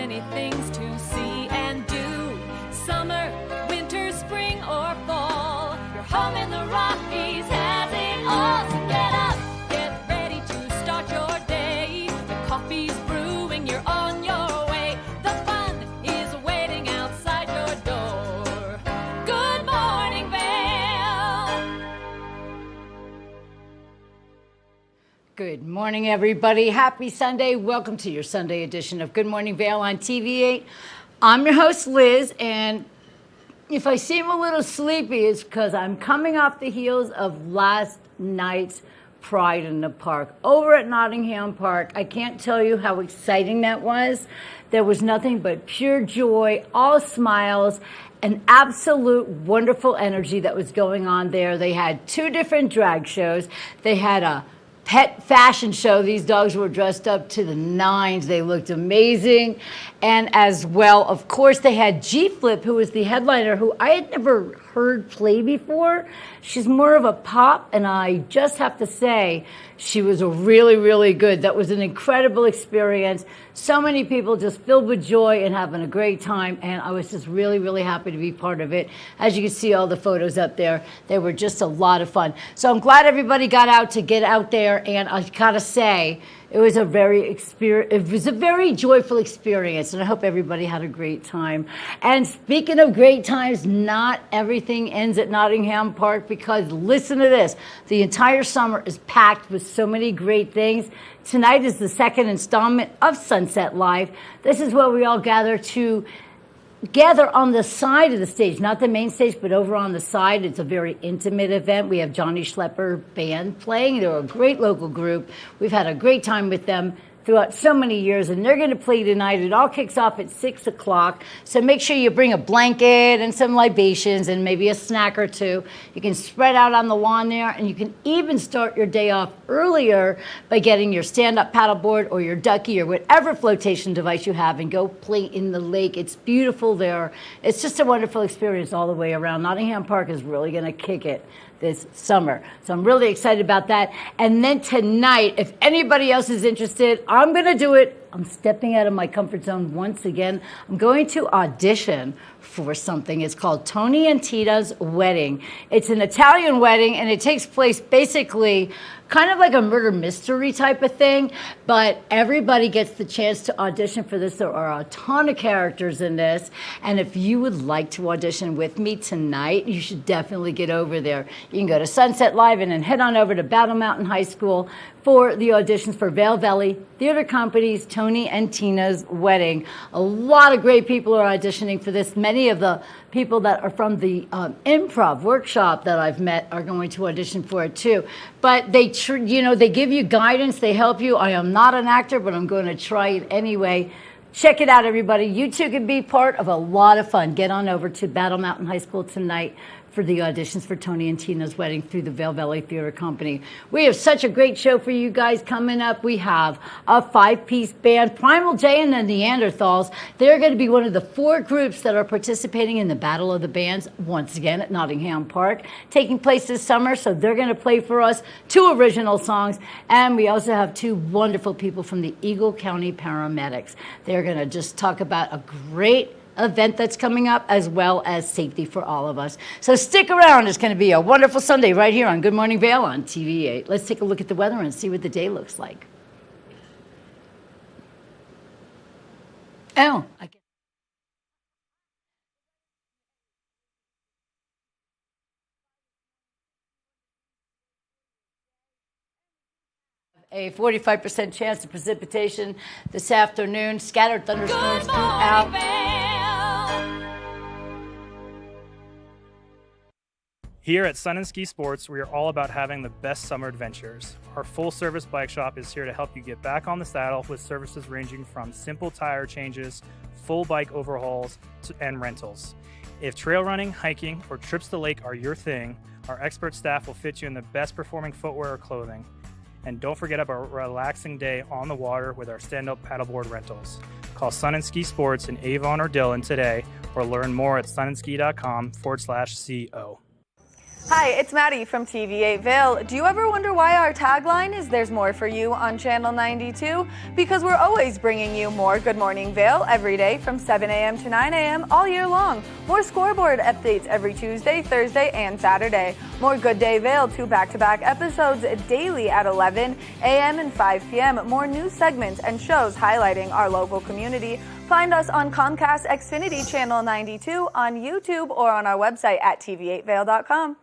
many things to see and do. Summer, winter, spring, or fall. Your home in the Rockies has it all. So get up, get ready to start your day. The coffee's brewing, you're on your way. The fun is waiting outside your door. Good Morning Vail. Good morning, everybody. Happy Sunday. Welcome to your Sunday edition of Good Morning Vail on TV8. I'm your host, Liz, and if I seem a little sleepy, it's because I'm coming off the heels of last night's Pride in the Park over at Nottingham Park. I can't tell you how exciting that was. There was nothing but pure joy, all smiles, an absolute wonderful energy that was going on there. They had two different drag shows. They had a pet fashion show. These dogs were dressed up to the nines. They looked amazing. And as well, of course, they had G-Flip, who was the headliner, who I had never heard play before. She's more of a pop, and I just have to say, she was really, really good. That was an incredible experience. So many people just filled with joy and having a great time, and I was just really, really happy to be part of it. As you can see all the photos up there, they were just a lot of fun. So I'm glad everybody got out to get out there, and I gotta say, it was a very joyful experience, and I hope everybody had a great time. And speaking of great times, not everything ends at Nottingham Park, because listen to this, the entire summer is packed with so many great things. Tonight is the second installment of Sunset Live. This is where we all gather on the side of the stage, not the main stage, but over on the side. It's a very intimate event. We have Johnny Schlepper Band playing. They're a great local group. We've had a great time with them throughout so many years, and they're going to play tonight. It all kicks off at 6 o'clock, so make sure you bring a blanket and some libations and maybe a snack or two. You can spread out on the lawn there, and you can even start your day off earlier by getting your stand-up paddleboard or your ducky or whatever flotation device you have and go play in the lake. It's beautiful there. It's just a wonderful experience all the way around. Nottingham Park is really going to kick it this summer. So I'm really excited about that. And then tonight, if anybody else is interested, I'm going to do it. I'm stepping out of my comfort zone once again. I'm going to audition for something. It's called Tony and Tina's Wedding. It's an Italian wedding, and it takes place basically kind of like a murder mystery type of thing, but everybody gets the chance to audition for this. There are a ton of characters in this, and if you would like to audition with me tonight, you should definitely get over there. You can go to Sunset Live and then head on over to Battle Mountain High School for the auditions for Vail Valley Theater Company's Tony and Tina's Wedding. A lot of great people are auditioning for this. Many of the people that are from the improv workshop that I've met are going to audition for it too. But they give you guidance, they help you. I am not an actor, but I'm going to try it anyway. Check it out, everybody. You too can be part of a lot of fun. Get on over to Battle Mountain High School tonight for the auditions for Tony and Tina's Wedding through the Vail Valley Theater Company. We have such a great show for you guys coming up. We have a 5-piece band, Primal J and the Neanderthals. They're going to be one of the 4 groups that are participating in the Battle of the Bands, once again at Nottingham Park, taking place this summer. So they're going to play for us 2 original songs. And we also have 2 wonderful people from the Eagle County Paramedics. They're going to just talk about a great event that's coming up, as well as safety for all of us. So stick around. It's going to be a wonderful Sunday right here on Good Morning Vail on TV8. Let's take a look at the weather and see what the day looks like. Oh, I guess. A 45% chance of precipitation this afternoon. Scattered thunderstorms throughout. Here at Sun and Ski Sports, we are all about having the best summer adventures. Our full-service bike shop is here to help you get back on the saddle with services ranging from simple tire changes, full bike overhauls, and rentals. If trail running, hiking, or trips to the lake are your thing, our expert staff will fit you in the best performing footwear or clothing. And don't forget about a relaxing day on the water with our stand-up paddleboard rentals. Call Sun and Ski Sports in Avon or Dillon today, or learn more at sunandski.com/CO. Hi, it's Maddie from TV8 Vail. Do you ever wonder why our tagline is "There's more for you" on Channel 92? Because we're always bringing you more Good Morning Vail every day from 7 a.m. to 9 a.m. all year long. More scoreboard updates every Tuesday, Thursday, and Saturday. More Good Day Vail, 2 back-to-back episodes daily at 11 a.m. and 5 p.m. More news segments and shows highlighting our local community. Find us on Comcast Xfinity Channel 92, on YouTube, or on our website at tv8vail.com.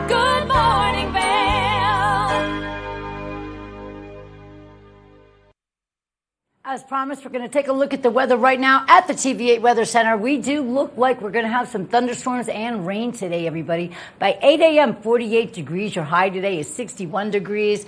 Good Morning Vail. As promised, we're going to take a look at the weather right now at the TV8 Weather Center. We do look like we're going to have some thunderstorms and rain today, everybody. By 8 a.m., 48 degrees. Your high today is 61 degrees.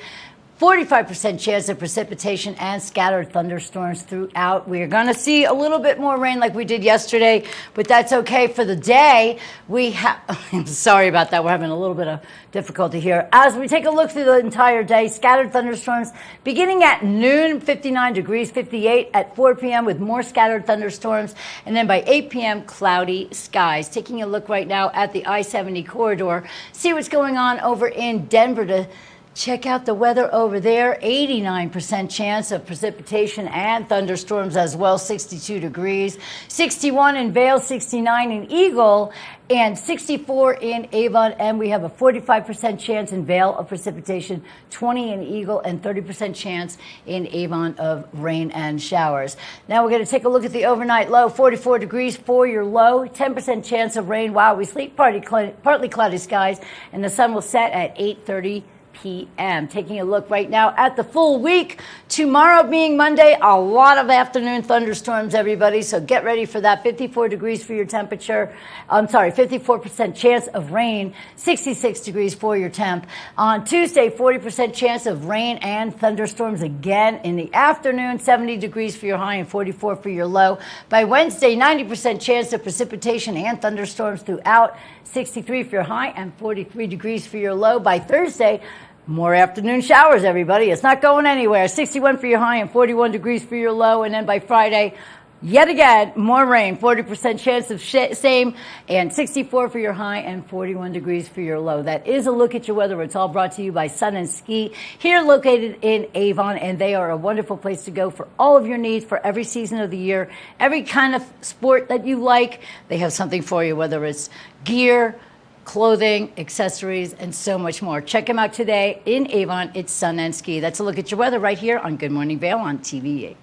45% chance of precipitation and scattered thunderstorms throughout. We're going to see a little bit more rain like we did yesterday, but that's okay for the day. I'm sorry about that. We're having a little bit of difficulty here. As we take a look through the entire day, scattered thunderstorms beginning at noon, 59 degrees, 58 at 4 p.m. with more scattered thunderstorms. And then by 8 p.m., cloudy skies. Taking a look right now at the I-70 corridor, see what's going on over in Denver to check out the weather over there. 89% chance of precipitation and thunderstorms as well. 62 degrees. 61 in Vail, 69 in Eagle, and 64 in Avon. And we have a 45% chance in Vail of precipitation, 20 in Eagle, and 30% chance in Avon of rain and showers. Now we're going to take a look at the overnight low. 44 degrees for your low. 10% chance of rain. Wow, we sleep partly cloudy skies, and the sun will set at 8:30 p.m. Taking a look right now at the full week. Tomorrow being Monday, a lot of afternoon thunderstorms, everybody. So get ready for that. 54 degrees for your temperature. 54% chance of rain. 66 degrees for your temp. On Tuesday, 40% chance of rain and thunderstorms again in the afternoon. 70 degrees for your high and 44 for your low. By Wednesday, 90% chance of precipitation and thunderstorms throughout. 63 for your high and 43 degrees for your low. By Thursday, more afternoon showers, everybody. It's not going anywhere. 61 for your high and 41 degrees for your low. And then by Friday, yet again, more rain. 40% chance of same, and 64 for your high and 41 degrees for your low. That is a look at your weather. It's all brought to you by Sun and Ski, here located in Avon, and they are a wonderful place to go for all of your needs for every season of the year. Every kind of sport that you like, they have something for you, whether it's gear, clothing, accessories, and so much more. Check them out today in Avon. It's Sun and Ski. That's a look at your weather right here on Good Morning Vail on TV8.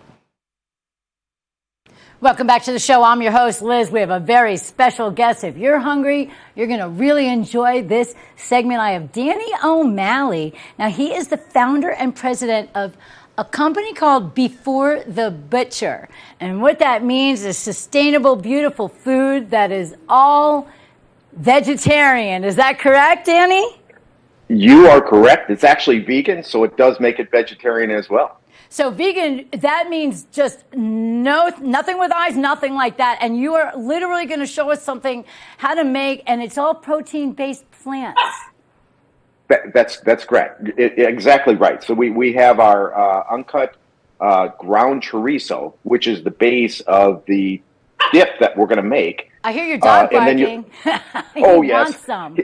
Welcome back to the show. I'm your host, Liz. We have a very special guest. If you're hungry, you're going to really enjoy this segment. I have Danny O'Malley. Now, he is the founder and president of a company called Before the Butcher. And what that means is sustainable, beautiful food that is all vegetarian. Is that correct, Danny? You are correct. It's actually vegan, so it does make it vegetarian as well. So vegan, that means just nothing with eyes, nothing like that. And you are literally going to show us something, how to make, and it's all protein-based plants. That's correct. Exactly right. So we have our uncut ground chorizo, which is the base of the dip that we're going to make. I hear your dog barking. Oh, yes. Want some.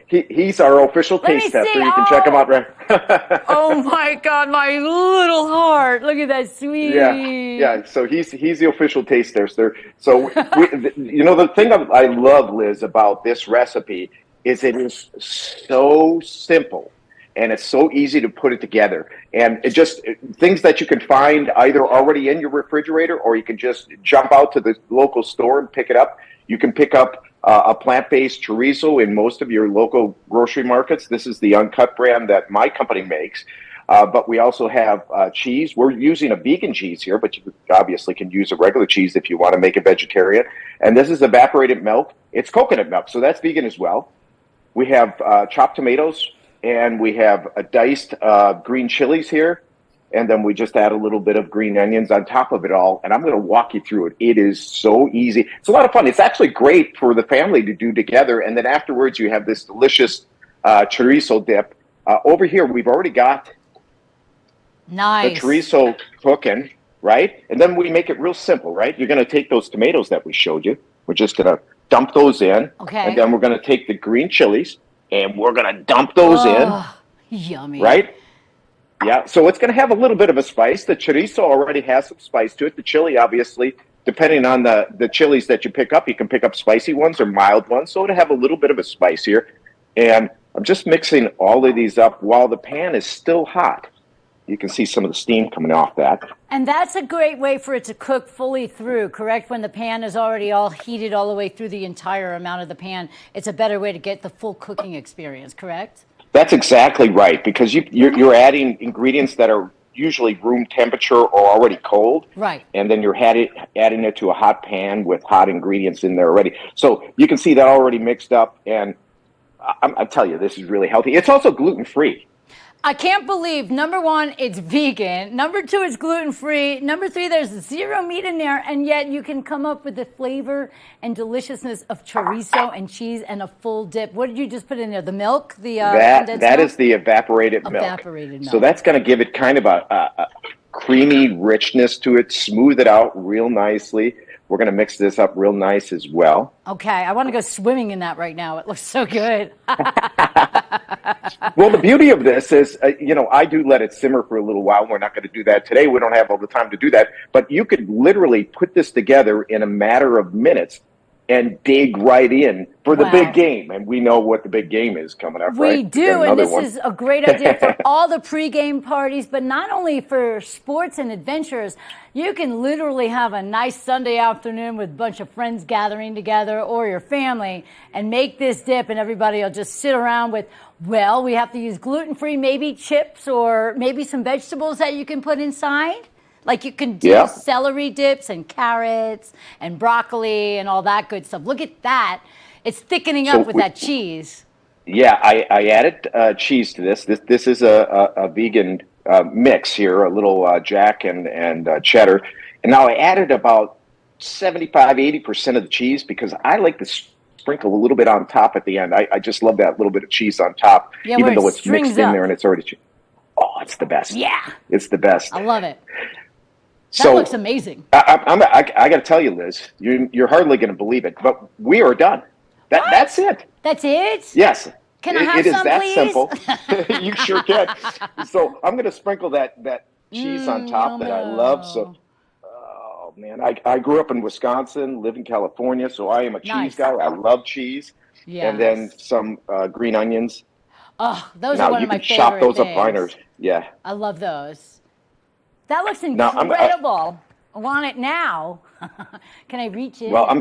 He's our official taste tester. You can check him out, right? Oh, my God, my little heart. Look at that sweet. Yeah. So he's the official taste tester. So, the thing I love, Liz, about this recipe is it is so simple. And it's so easy to put it together. And it just things that you can find either already in your refrigerator, or you can just jump out to the local store and pick it up. You can pick up a plant-based chorizo in most of your local grocery markets. This is the uncut brand that my company makes. But we also have cheese. We're using a vegan cheese here, but you obviously can use a regular cheese if you want to make it vegetarian. And this is evaporated milk. It's coconut milk, so that's vegan as well. We have chopped tomatoes. And we have a diced green chilies here. And then we just add a little bit of green onions on top of it all. And I'm going to walk you through it. It is so easy. It's a lot of fun. It's actually great for the family to do together. And then afterwards, you have this delicious chorizo dip. Over here, we've already got the chorizo cooking, right? And then we make it real simple, right? You're going to take those tomatoes that we showed you. We're just going to dump those in. Okay. And then we're going to take the green chilies. And we're going to dump those in. Yummy. Right? Yeah. So it's going to have a little bit of a spice. The chorizo already has some spice to it. The chili, obviously, depending on the chilies that you pick up, you can pick up spicy ones or mild ones. So it'll have a little bit of a spice here. And I'm just mixing all of these up while the pan is still hot. You can see some of the steam coming off that. And that's a great way for it to cook fully through, correct? When the pan is already all heated all the way through the entire amount of the pan, it's a better way to get the full cooking experience, correct? That's exactly right, because you're adding ingredients that are usually room temperature or already cold. Right. And then you're adding it to a hot pan with hot ingredients in there already. So you can see that already mixed up, and I tell you, this is really healthy. It's also gluten-free. I can't believe, number one, it's vegan. Number two, it's gluten-free. Number three, there's zero meat in there, and yet you can come up with the flavor and deliciousness of chorizo and cheese and a full dip. What did you just put in there? The milk? That is the evaporated milk. Evaporated milk. So that's going to give it kind of a creamy richness to it, smooth it out real nicely. We're going to mix this up real nice as well. Okay, I want to go swimming in that right now. It looks so good. Well, the beauty of this is, I do let it simmer for a little while. We're not going to do that today. We don't have all the time to do that. But you could literally put this together in a matter of minutes and dig right in for the big game. And we know what the big game is coming up, right? We do, and this is a great idea for all the pregame parties, but not only for sports and adventures. You can literally have a nice Sunday afternoon with a bunch of friends gathering together or your family and make this dip, and everybody will just sit around with, we have to use gluten-free, maybe chips or maybe some vegetables that you can put inside. Like you can do celery dips and carrots and broccoli and all that good stuff. Look at that. It's thickening up with that cheese. Yeah, I added cheese to this. This is a vegan mix here, a little jack and cheddar. And now I added about 75-80% of the cheese because I like to sprinkle a little bit on top at the end. I just love that little bit of cheese on top, even though it's mixed in there and it's already cheese. Oh, it's the best. Yeah. It's the best. I love it. That looks amazing. I got to tell you, Liz, you're hardly going to believe it, but we are done. That's it. That's it? Yes. Can I have some, please? It is that simple. You sure can. So I'm going to sprinkle that cheese on top that I love. So, oh man, I grew up in Wisconsin, live in California, so I am a cheese guy. I love cheese. Yes. And then some green onions. Oh, those are one of my favorite things. Now you can chop those up finer. Yeah. I love those. That looks incredible. I want it now. Can I reach in? Well, I'm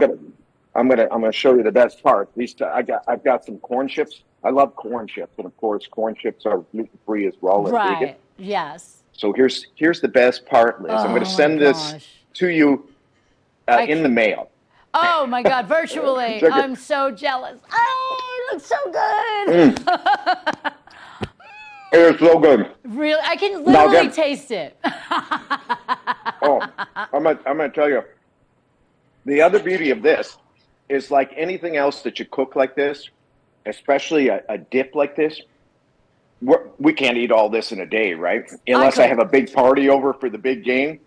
gonna show you the best part. I've got some corn chips. I love corn chips, and of course, corn chips are gluten free as well and vegan. Right. Yes. So here's the best part, Liz. I'm going to Oh, my send this gosh. to you in the mail. Oh my God, virtually. Check it. I'm so jealous. Oh, it looks so good. It is so good. Really, I can Now literally again- taste it. Oh, I'm gonna tell you. The other beauty of this is, like anything else that you cook like this, especially a dip like this. We can't eat all this in a day, right? Unless I have a big party over for the big game.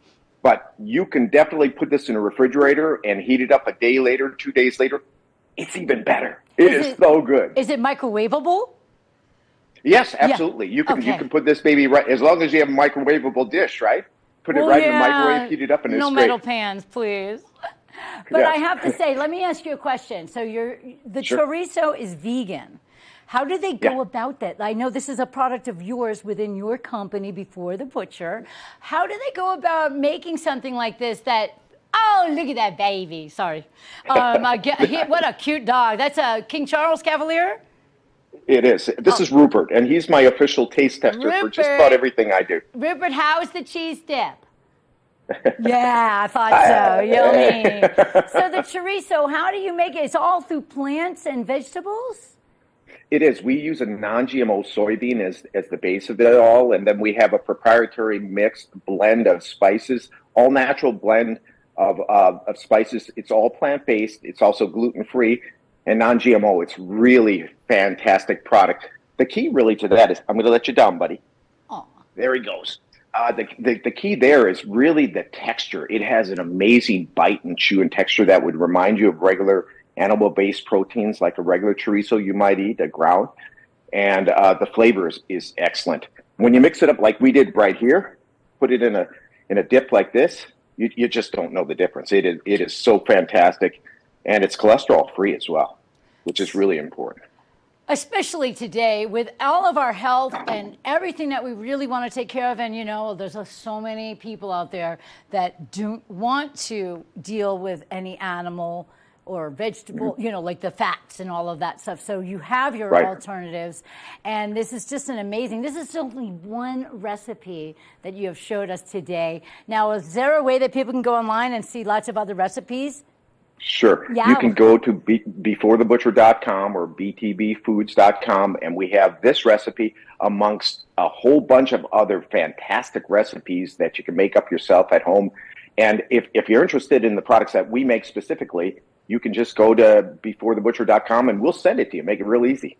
But you can definitely put this in a refrigerator and heat it up a day later, 2 days later. It's even better. It is so good. Is it microwavable? Yes, absolutely. You can put this baby right, as long as you have a microwavable dish, right? Put it right in the microwave, heat it up, and it's no great. metal pans, please. But Yes. I have to say, let me ask you a question. So the chorizo is vegan. How do they go about that? I know this is a product of yours within your company, Before the Butcher. how do they go about making something like this that, oh, look at that baby. Sorry. What a cute dog. That's a King Charles Cavalier? It is. This is Rupert, and he's my official taste tester for just about everything I do. Rupert, how is the cheese dip? Yeah, I thought so. Yummy. So the chorizo, how do you make it? It's all through plants and vegetables? It is. We use a non-GMO soybean as the base of it all, and then we have a proprietary mixed blend of spices, all natural blend of spices. It's all plant-based. It's also gluten-free and non-GMO. It's really fantastic product. The key really to that is, I'm going to let you down, buddy. Oh. There he goes. The key there is really the texture. It has an amazing bite and chew and texture that would remind you of regular animal-based proteins like a regular chorizo you might eat, a ground. And the flavor is excellent. When you mix it up like we did right here, put it in a dip like this, you just don't know the difference. It is so fantastic. And it's cholesterol-free as well, which is really important. Especially today with all of our health and everything that we really want to take care of. And, there's so many people out there that don't want to deal with any animal or vegetable, like the fats and all of that stuff. So you have your alternatives. And this is just this is only one recipe that you have showed us today. Now, is there a way that people can go online and see lots of other recipes? Sure. Yeah. You can go to beforethebutcher.com or btbfoods.com, and we have this recipe amongst a whole bunch of other fantastic recipes that you can make up yourself at home. And if you're interested in the products that we make specifically, you can just go to beforethebutcher.com and we'll send it to you. Make it real easy.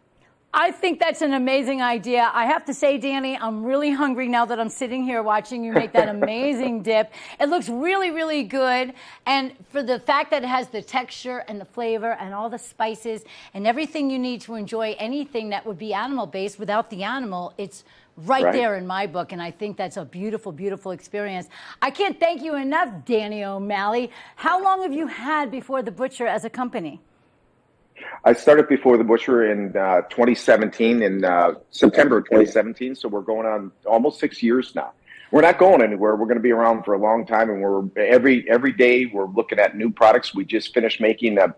I think that's an amazing idea. I have to say, Danny, I'm really hungry now that I'm sitting here watching you make that amazing dip. It looks really, really good. And for the fact that it has the texture and the flavor and all the spices and everything you need to enjoy anything that would be animal-based without the animal, it's right there in my book. And I think that's a beautiful, beautiful experience. I can't thank you enough, Danny O'Malley. How long have you had Before the Butcher as a company? I started Before the Butcher in 2017, in September of 2017. So we're going on almost 6 years now. We're not going anywhere. We're going to be around for a long time, and we're every day we're looking at new products. We just finished making a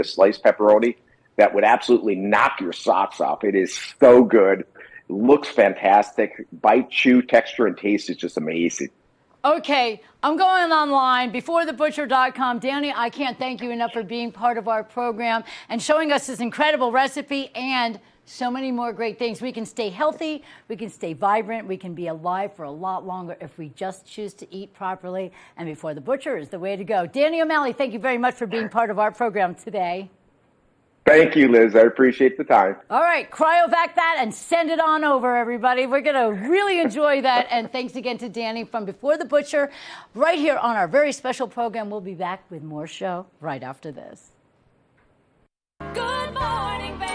sliced pepperoni that would absolutely knock your socks off. It is so good. It looks fantastic. Bite, chew, texture, and taste is just amazing. Okay, I'm going online, beforethebutcher.com. Danny, I can't thank you enough for being part of our program and showing us this incredible recipe and so many more great things. We can stay healthy, we can stay vibrant, we can be alive for a lot longer if we just choose to eat properly. And Before the Butcher is the way to go. Danny O'Malley, thank you very much for being part of our program today. Thank you, Liz. I appreciate the time. All right, cryovac that and send it on over, everybody. We're going to really enjoy that. And thanks again to Danny from Before the Butcher right here on our very special program. We'll be back with more show right after this. Good Morning Vail.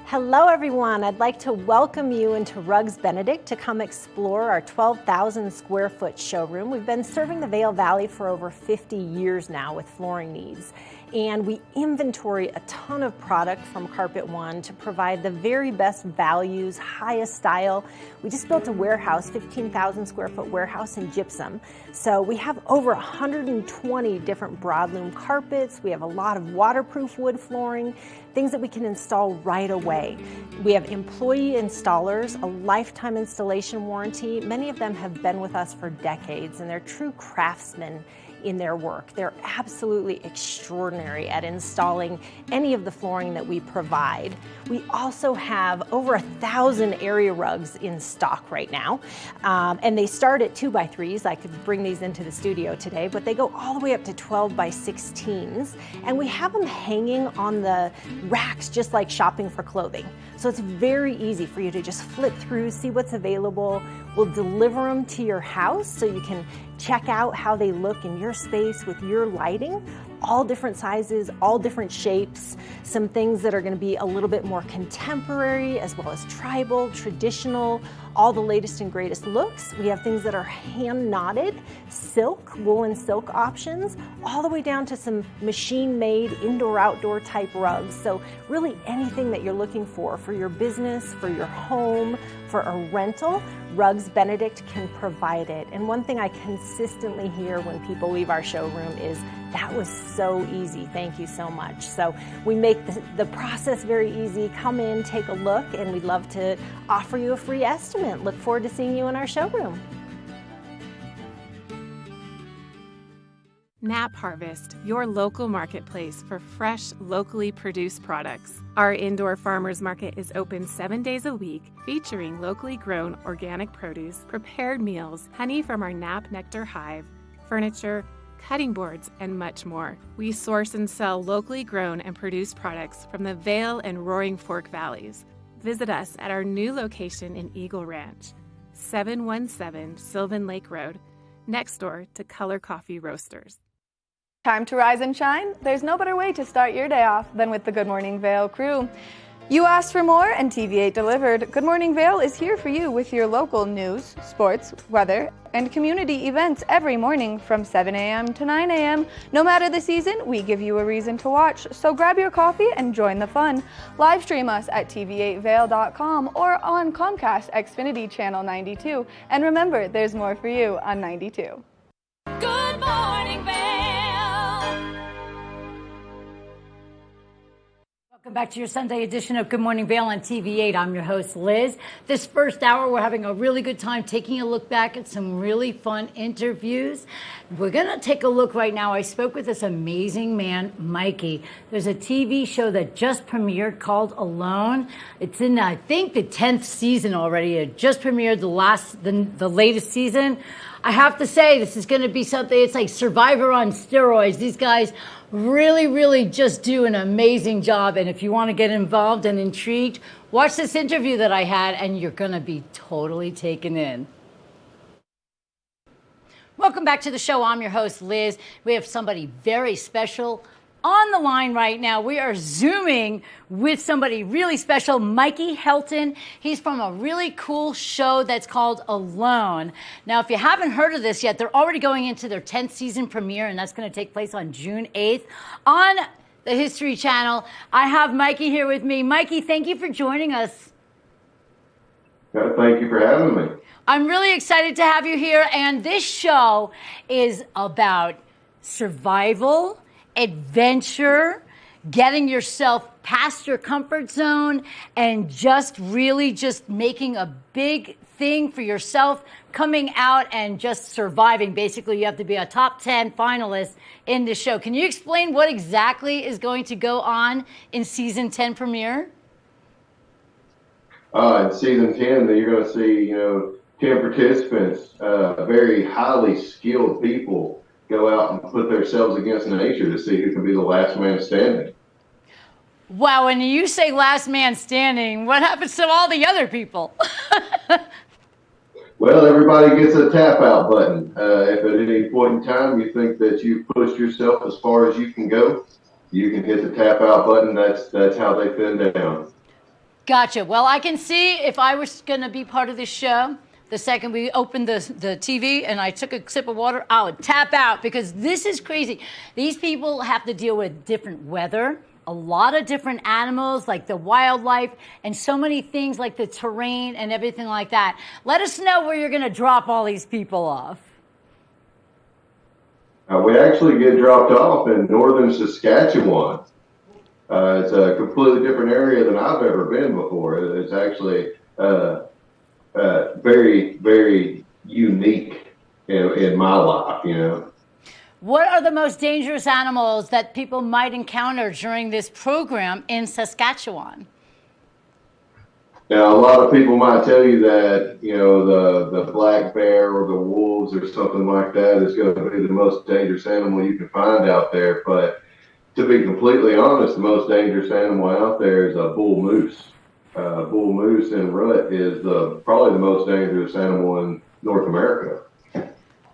Hello everyone, I'd like to welcome you into Rugs Benedict to come explore our 12,000 square foot showroom. We've been serving the Vail Valley for over 50 years now with flooring needs. And we inventory a ton of product from Carpet One to provide the very best values, highest style. We just built a warehouse, 15,000 square foot warehouse in gypsum. So we have over 120 different broadloom carpets. We have a lot of waterproof wood flooring, things that we can install right away. We have employee installers, a lifetime installation warranty. Many of them have been with us for decades, and they're true craftsmen in their work. They're absolutely extraordinary at installing any of the flooring that we provide. We also have over 1,000 area rugs in stock right now. And they start at 2x3s. I could bring these into the studio today, but they go all the way up to 12x16s. And we have them hanging on the racks just like shopping for clothing. So it's very easy for you to just flip through, see what's available. We'll deliver them to your house so you can check out how they look in your space with your lighting. All different sizes, all different shapes, some things that are going to be a little bit more contemporary as well as tribal, traditional, all the latest and greatest looks. We have things that are hand knotted, silk, woolen silk options, all the way down to some machine made indoor outdoor type rugs. So really anything that you're looking for your business, for your home, for a rental, Rugs Benedict can provide it. And one thing I consistently hear when people leave our showroom is, that was so easy, thank you so much. So we make the process very easy. Come in, take a look, and we'd love to offer you a free estimate. Look forward to seeing you in our showroom. Nap Harvest, your local marketplace for fresh, locally produced products. Our indoor farmers market is open 7 days a week, featuring locally grown organic produce, prepared meals, honey from our Nap Nectar hive, furniture, cutting boards, and much more. We source and sell locally grown and produced products from the Vail and Roaring Fork Valleys. Visit us at our new location in Eagle Ranch, 717 Sylvan Lake Road, next door to Color Coffee Roasters. Time to rise and shine? There's no better way to start your day off than with the Good Morning Vail crew. You asked for more and TV8 delivered. Good Morning Vail is here for you with your local news, sports, weather, and community events every morning from 7 a.m. to 9 a.m. No matter the season, we give you a reason to watch, so grab your coffee and join the fun. Live stream us at tv8vail.com or on Comcast Xfinity Channel 92. And remember, there's more for you on 92. Good Morning Vail. Welcome back to your Sunday edition of Good Morning Vail on TV8. I'm your host, Liz. This first hour, we're having a really good time taking a look back at some really fun interviews. We're going to take a look right now. I spoke with this amazing man, Mikey. There's a TV show that just premiered called Alone. It's in, I think, the 10th season already. It just premiered the latest season. I have to say, this is going to be something, it's like Survivor on steroids. These guys really just do an amazing job. And if you want to get involved and intrigued, watch this interview that I had and you're going to be totally taken in. Welcome back to the show. I'm your host, Liz. We have somebody very special on the line right now. We are Zooming with somebody really special, Mikey Helton. He's from a really cool show that's called Alone. Now, if you haven't heard of this yet, they're already going into their 10th season premiere, and that's going to take place on June 8th on the History Channel. I have Mikey here with me. Mikey, thank you for joining us. Thank you for having me. I'm really excited to have you here, and this show is about survival, adventure, getting yourself past your comfort zone, and just making a big thing for yourself, coming out and just surviving. Basically, you have to be a top 10 finalist in the show. Can you explain what exactly is going to go on in season 10 premiere? In season 10, you're going to see, 10 participants, very highly skilled people, go out and put themselves against nature to see who can be the last man standing. Wow, when you say last man standing, what happens to all the other people? Well, everybody gets a tap out button. If at any point in time you think that you've pushed yourself as far as you can go, you can hit the tap out button. That's how they thin down. Gotcha. Well, I can see if I was going to be part of this show, the second we opened the TV and I took a sip of water, I would tap out because this is crazy. These people have to deal with different weather, a lot of different animals like the wildlife, and so many things like the terrain and everything like that. Let us know where you're going to drop all these people off. We actually get dropped off in northern Saskatchewan. It's a completely different area than I've ever been before. It's actually very, very unique in my life, you know. What are the most dangerous animals that people might encounter during this program in Saskatchewan? Now, a lot of people might tell you that, you know, the black bear or the wolves or something like that is going to be the most dangerous animal you can find out there. But to be completely honest, the most dangerous animal out there is a bull moose. Bull moose in rut is probably the most dangerous animal in North America.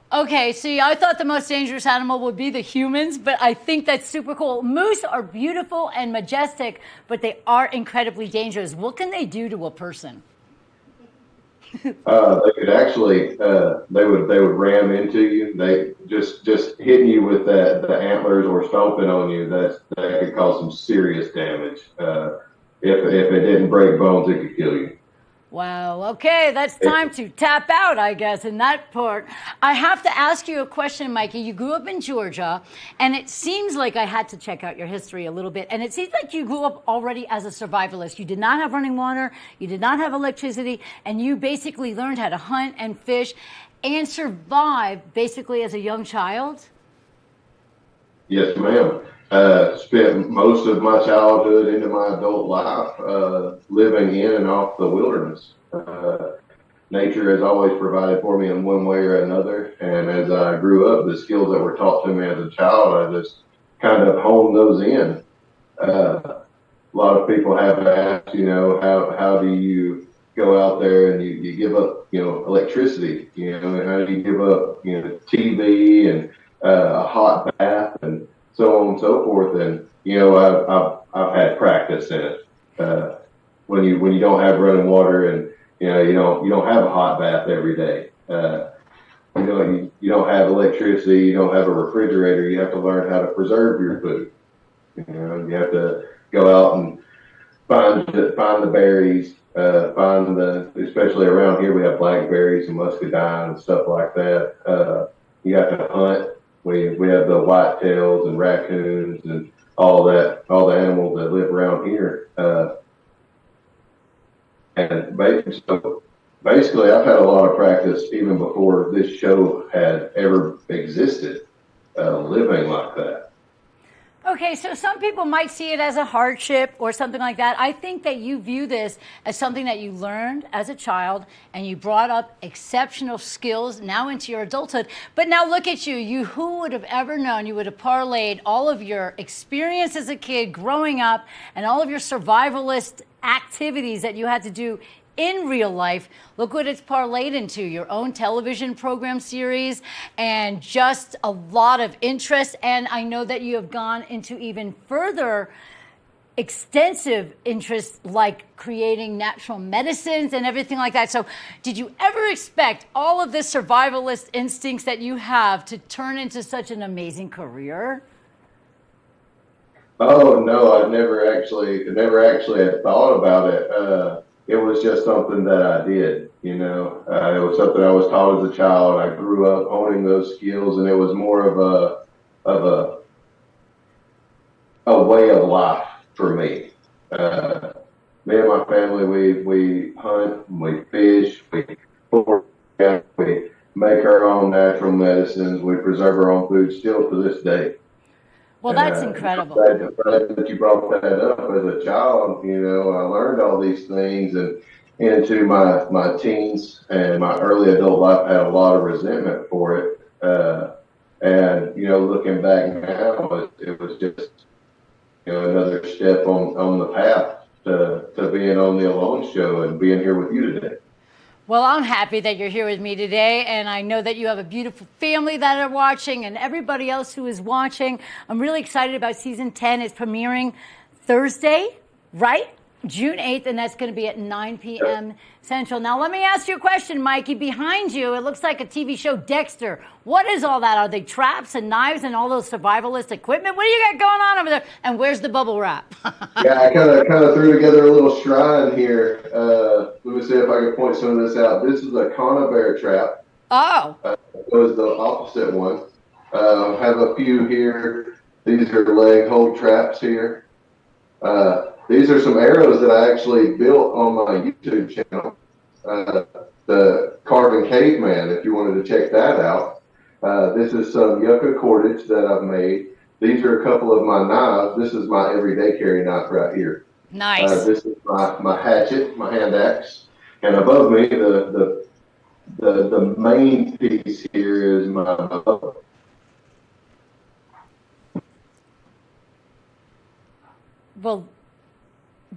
Okay, see, I thought the most dangerous animal would be the humans, but I think that's super cool. Moose are beautiful and majestic, but they are incredibly dangerous. What can they do to a person? They could actually, they would ram into you. They just hitting you with the antlers or stomping on you. That could cause some serious damage. If it didn't break bones, it could kill you. Wow. Okay, that's time to tap out, I guess, in that part. I have to ask you a question, Mikey. You grew up in Georgia, and it seems like I had to check out your history a little bit. And it seems like you grew up already as a survivalist. You did not have running water, you did not have electricity, and you basically learned how to hunt and fish and survive basically as a young child. Yes, ma'am. Spent most of my childhood into my adult life living in and off the wilderness. Nature has always provided for me in one way or another, and as I grew up, the skills that were taught to me as a child, I just kind of honed those in. A lot of people have asked, you know, how do you go out there and you give up, you know, electricity, you know, and how do you give up, you know, TV and a hot bath and so on and so forth. And, you know, I've had practice in it. When you don't have running water and, you know, you don't have a hot bath every day. You know, you don't have electricity, you don't have a refrigerator, you have to learn how to preserve your food. You know, you have to go out and find the berries, especially around here we have blackberries and muscadine and stuff like that. You have to hunt. We have the whitetails and raccoons and all the animals that live around here. And basically, I've had a lot of practice even before this show had ever existed, living like that. Okay, so some people might see it as a hardship or something like that. I think that you view this as something that you learned as a child and you brought up exceptional skills now into your adulthood. But now look at you. Who would have ever known you would have parlayed all of your experience as a kid growing up and all of your survivalist activities that you had to do in real life. Look what it's parlayed into, your own television program series and just a lot of interest. And I know that you have gone into even further extensive interests like creating natural medicines and everything like that. So did you ever expect all of this survivalist instincts that you have to turn into such an amazing career? Oh, no, I never actually had thought about it. It was just something that I did, you know. It was something I was taught as a child. I grew up owning those skills, and it was more of a way of life for me. Me and my family, we hunt, we fish, we make our own natural medicines, we preserve our own food still to this day. Well, that's incredible. I'm glad that you brought that up. As a child, you know, I learned all these things, and into my teens and my early adult life, I had a lot of resentment for it. And, you know, looking back now, it was just, you know, another step on the path to being on the Alone Show and being here with you today. Well, I'm happy that you're here with me today, and I know that you have a beautiful family that are watching and everybody else who is watching. I'm really excited about season 10. It's premiering Thursday, right? June 8th, and that's going to be at 9 p.m. Central. Now, let me ask you a question, Mikey. Behind you, it looks like a TV show, Dexter. What is all that? Are they traps and knives and all those survivalist equipment? What do you got going on over there? And where's the bubble wrap? Yeah, I kind of threw together a little shrine here. Let me see if I can point some of this out. This is a Conna bear trap. Oh. It was the opposite one. Have a few here. These are leg hold traps here. These are some arrows that I actually built on my YouTube channel. The Carving Caveman, if you wanted to check that out. This is some yucca cordage that I've made. These are a couple of my knives. This is my everyday carry knife right here. Nice. This is my hatchet, my hand axe. And above me, the main piece here is my bow. Well,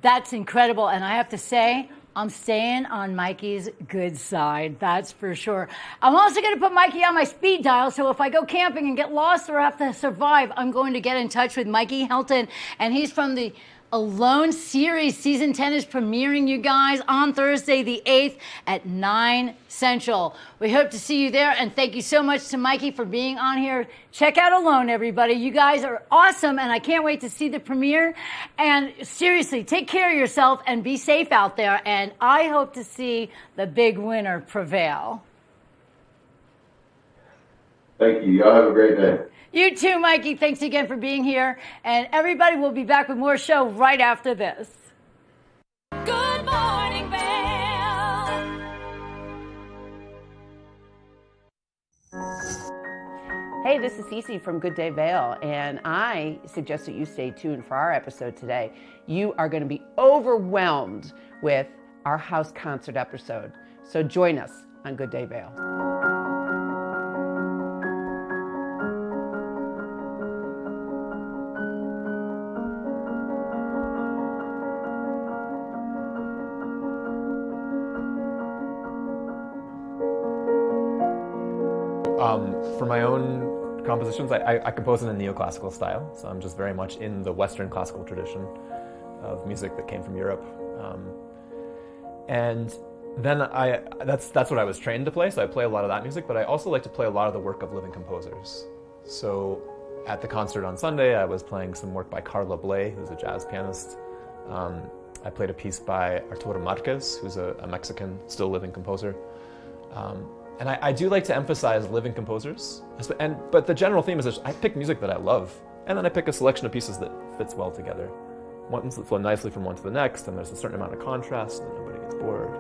that's incredible. And I have to say, I'm staying on Mikey's good side. That's for sure. I'm also going to put Mikey on my speed dial. So if I go camping and get lost or have to survive, I'm going to get in touch with Mikey Helton. And he's from the Alone series. Season 10 is premiering, you guys, on Thursday the 8th at 9 Central. We hope to see you there, and thank you so much to Mikey for being on here. Check out Alone, everybody. You guys are awesome, and I can't wait to see the premiere. And seriously, take care of yourself and be safe out there, and I hope to see the big winner prevail. Thank you. Y'all have a great day. You too, Mikey. Thanks again for being here. And everybody will be back with more show right after this. Good Morning Vail. Hey, this is Cece from Good Day Vail, and I suggest that you stay tuned for our episode today. You are going to be overwhelmed with our house concert episode. So join us on Good Day Vail. For my own compositions, I compose in a neoclassical style, so I'm just very much in the Western classical tradition of music that came from Europe. And then that's what I was trained to play, so I play a lot of that music, but I also like to play a lot of the work of living composers. So at the concert on Sunday, I was playing some work by Carla Bley, who's a jazz pianist. I played a piece by Arturo Marquez, who's a Mexican, still living composer. And I do like to emphasize living composers, but the general theme is that I pick music that I love, and then I pick a selection of pieces that fits well together. Ones that flow nicely from one to the next, and there's a certain amount of contrast, and nobody gets bored.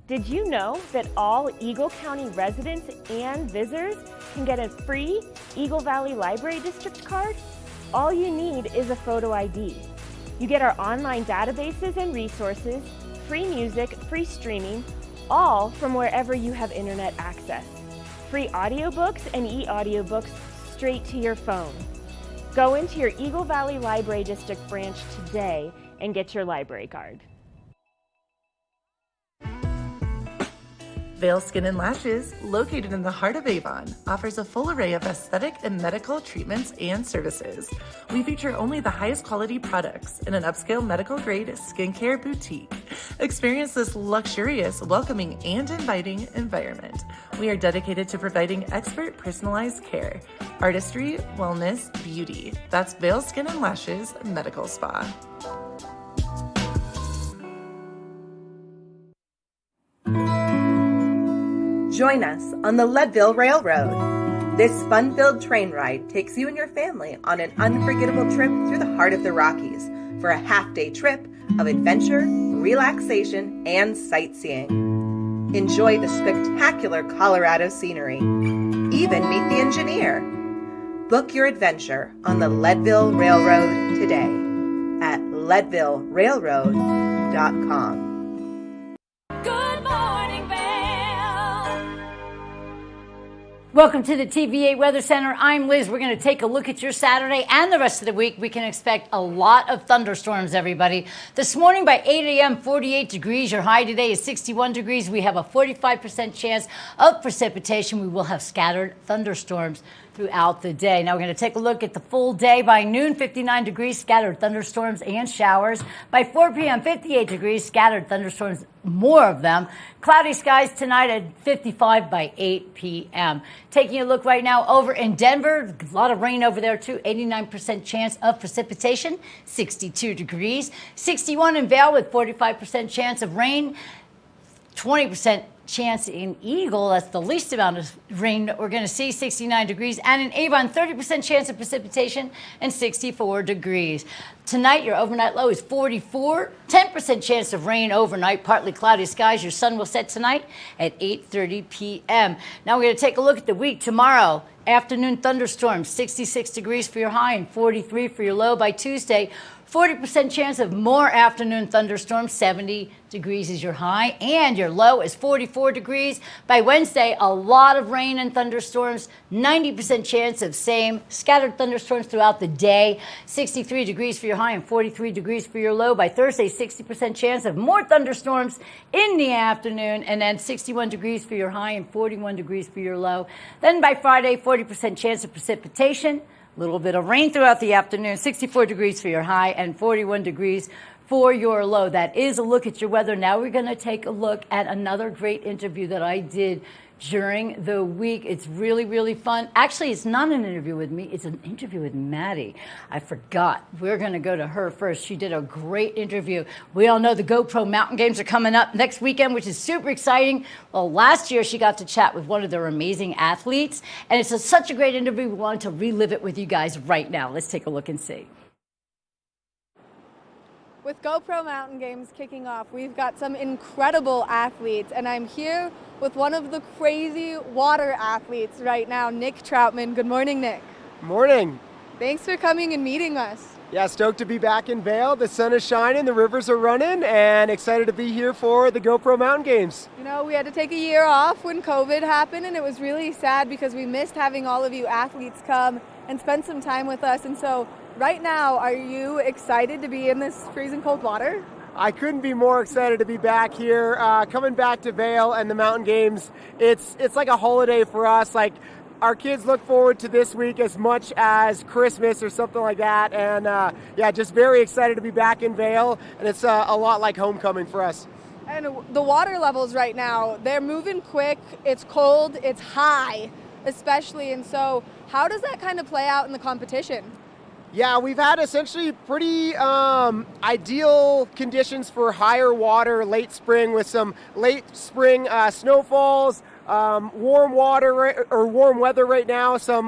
Did you know that all Eagle County residents and visitors can get a free Eagle Valley Library District card? All you need is a photo ID. You get our online databases and resources, free music, free streaming, all from wherever you have internet access. Free audiobooks and e-audiobooks straight to your phone. Go into your Eagle Valley Library District branch today and get your library card. Vail Skin and Lashes, located in the heart of Avon, offers a full array of aesthetic and medical treatments and services. We feature only the highest quality products in an upscale medical-grade skincare boutique. Experience this luxurious, welcoming, and inviting environment. We are dedicated to providing expert personalized care, artistry, wellness, beauty. That's Vail Skin and Lashes Medical Spa. Join us on the Leadville Railroad. This fun-filled train ride takes you and your family on an unforgettable trip through the heart of the Rockies for a half-day trip of adventure, relaxation, and sightseeing. Enjoy the spectacular Colorado scenery. Even meet the engineer. Book your adventure on the Leadville Railroad today at leadvillerailroad.com. Good Morning Vail. Welcome to the TVA Weather Center. I'm Liz. We're going to take a look at your Saturday and the rest of the week. We can expect a lot of thunderstorms, everybody. This morning by 8 a.m., 48 degrees. Your high today is 61 degrees. We have a 45% chance of precipitation. We will have scattered thunderstorms throughout the day. Now we're going to take a look at the full day. By noon, 59 degrees, scattered thunderstorms and showers. By 4 p.m., 58 degrees, scattered thunderstorms, more of them. Cloudy skies tonight at 55 by 8 p.m. Taking a look right now over in Denver, a lot of rain over there too, 89% chance of precipitation, 62 degrees. 61 in Vail with 45% chance of rain, 20% chance in Eagle, that's the least amount of rain that we're going to see, 69 degrees. And in Avon, 30% chance of precipitation and 64 degrees. Tonight, your overnight low is 44, 10% chance of rain overnight, partly cloudy skies. Your sun will set tonight at 8:30 p.m. Now we're going to take a look at the week. Tomorrow, afternoon thunderstorms, 66 degrees for your high and 43 for your low. By Tuesday, 40% chance of more afternoon thunderstorms, 70 degrees is your high, and your low is 44 degrees. By Wednesday, a lot of rain and thunderstorms, 90% chance of same scattered thunderstorms throughout the day, 63 degrees for your high and 43 degrees for your low. By Thursday, 60% chance of more thunderstorms in the afternoon, and then 61 degrees for your high and 41 degrees for your low. Then by Friday, 40% chance of precipitation, a little bit of rain throughout the afternoon, 64 degrees for your high and 41 degrees for your low. That is a look at your weather. Now we're going to take a look at another great interview that I did during the week. It's really, really fun. Actually, it's not an interview with me. It's an interview with Maddie. I forgot. We're going to go to her first. She did a great interview. We all know the GoPro Mountain Games are coming up next weekend, which is super exciting. Well, last year she got to chat with one of their amazing athletes, and it's such a great interview. We wanted to relive it with you guys right now. Let's take a look and see. With GoPro Mountain Games kicking off, we've got some incredible athletes, and I'm here with one of the crazy water athletes right now, Nick Troutman. Good morning, Nick. Morning. Thanks for coming and meeting us. Yeah, stoked to be back in Vail. The sun is shining, the rivers are running, and excited to be here for the GoPro Mountain Games. You know, we had to take a year off when COVID happened, and it was really sad because we missed having all of you athletes come and spend some time with us. And so right now, are you excited to be in this freezing cold water? I couldn't be more excited to be back here, coming back to Vail and the Mountain Games. It's like a holiday for us. Like, our kids look forward to this week as much as Christmas or something like that. And yeah, just very excited to be back in Vail. And it's a lot like homecoming for us. And the water levels right now, they're moving quick. It's cold, it's high, especially. And so how does that kind of play out in the competition? Yeah, we've had essentially pretty ideal conditions for higher water late spring with some late spring snowfalls, warm water or warm weather right now, some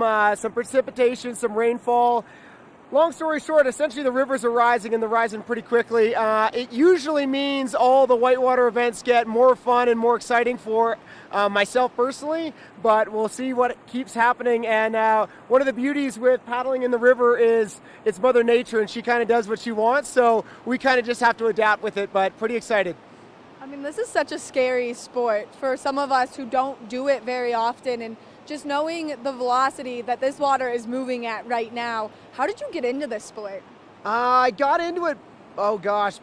precipitation, some rainfall. Long story short, essentially the rivers are rising and they're rising pretty quickly. It usually means all the whitewater events get more fun and more exciting for myself personally, but we'll see what keeps happening. And one of the beauties with paddling in the river is it's Mother Nature, and she kind of does what she wants, so we kind of just have to adapt with it, but pretty excited. I mean, this is such a scary sport for some of us who don't do it very often, and just knowing the velocity that this water is moving at right now. How did you get into this sport? I got into it,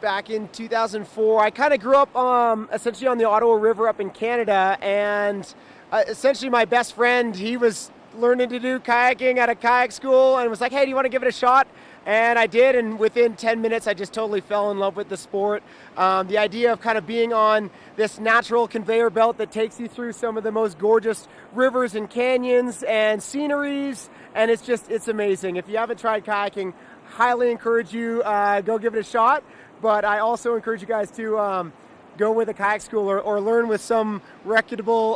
back in 2004. I kind of grew up essentially on the Ottawa River up in Canada, and essentially my best friend, he was learning to do kayaking at a kayak school and was like, hey, do you want to give it a shot? And I did, and within 10 minutes, I just totally fell in love with the sport. The idea of kind of being on this natural conveyor belt that takes you through some of the most gorgeous rivers and canyons and sceneries, and it's amazing. If you haven't tried kayaking, highly encourage you, go give it a shot. But I also encourage you guys to go with a kayak school or learn with some reputable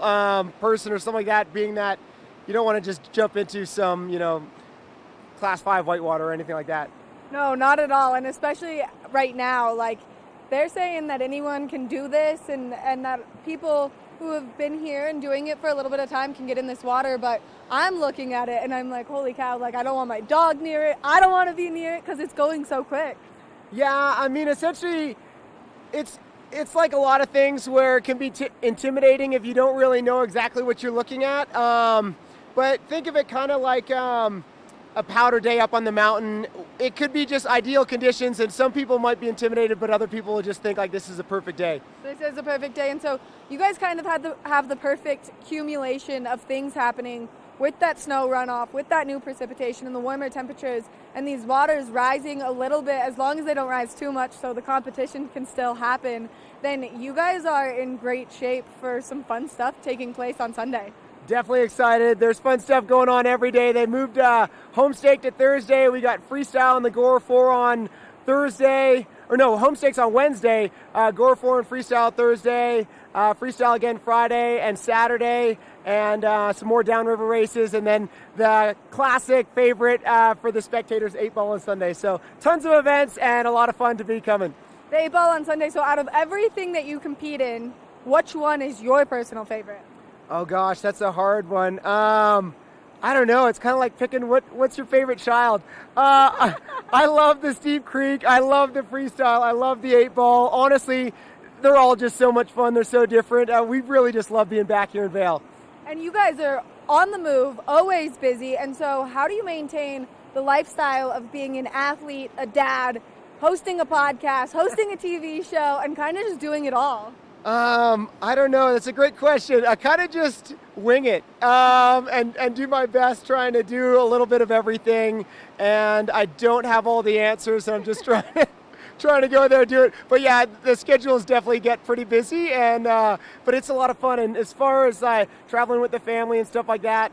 person or something like that, being that you don't want to just jump into some, Class 5 whitewater or anything like that. No, not at all. And especially right now, like, they're saying that anyone can do this and that people who have been here and doing it for a little bit of time can get in this water. But I'm looking at it and I'm like, holy cow, like, I don't want my dog near it. I don't want to be near it because it's going so quick. Yeah, I mean, essentially, it's like a lot of things where it can be intimidating if you don't really know exactly what you're looking at. but think of it kind of like a powder day up on the mountain. It could be just ideal conditions, and some people might be intimidated, but other people will just think like this is a perfect day. This is a perfect day, and so you guys kind of have the perfect accumulation of things happening with that snow runoff, with that new precipitation and the warmer temperatures, and these waters rising a little bit, as long as they don't rise too much so the competition can still happen, then you guys are in great shape for some fun stuff taking place on Sunday. Definitely excited. There's fun stuff going on every day. They moved homestake to Thursday. We got freestyle in the Gore 4 on Thursday. Or no, homestake's on Wednesday. Gore 4 and freestyle Thursday. Freestyle again Friday and Saturday. And some more downriver races. And then the classic favorite for the spectators, 8-ball on Sunday. So tons of events and a lot of fun to be coming. The 8-ball on Sunday. So out of everything that you compete in, which one is your personal favorite? Oh gosh, that's a hard one. I don't know. It's kind of like picking what's your favorite child. I love the Steep Creek. I love the freestyle. I love the 8-ball. Honestly, they're all just so much fun. They're so different. We really just love being back here in Vail. And you guys are on the move, always busy. And so how do you maintain the lifestyle of being an athlete, a dad, hosting a podcast, hosting a TV show, and kind of just doing it all? I don't know. That's a great question. I kind of just wing it and do my best trying to do a little bit of everything. And I don't have all the answers. I'm just trying to go there and do it. But yeah, the schedules definitely get pretty busy. And but it's a lot of fun. And as far as traveling with the family and stuff like that,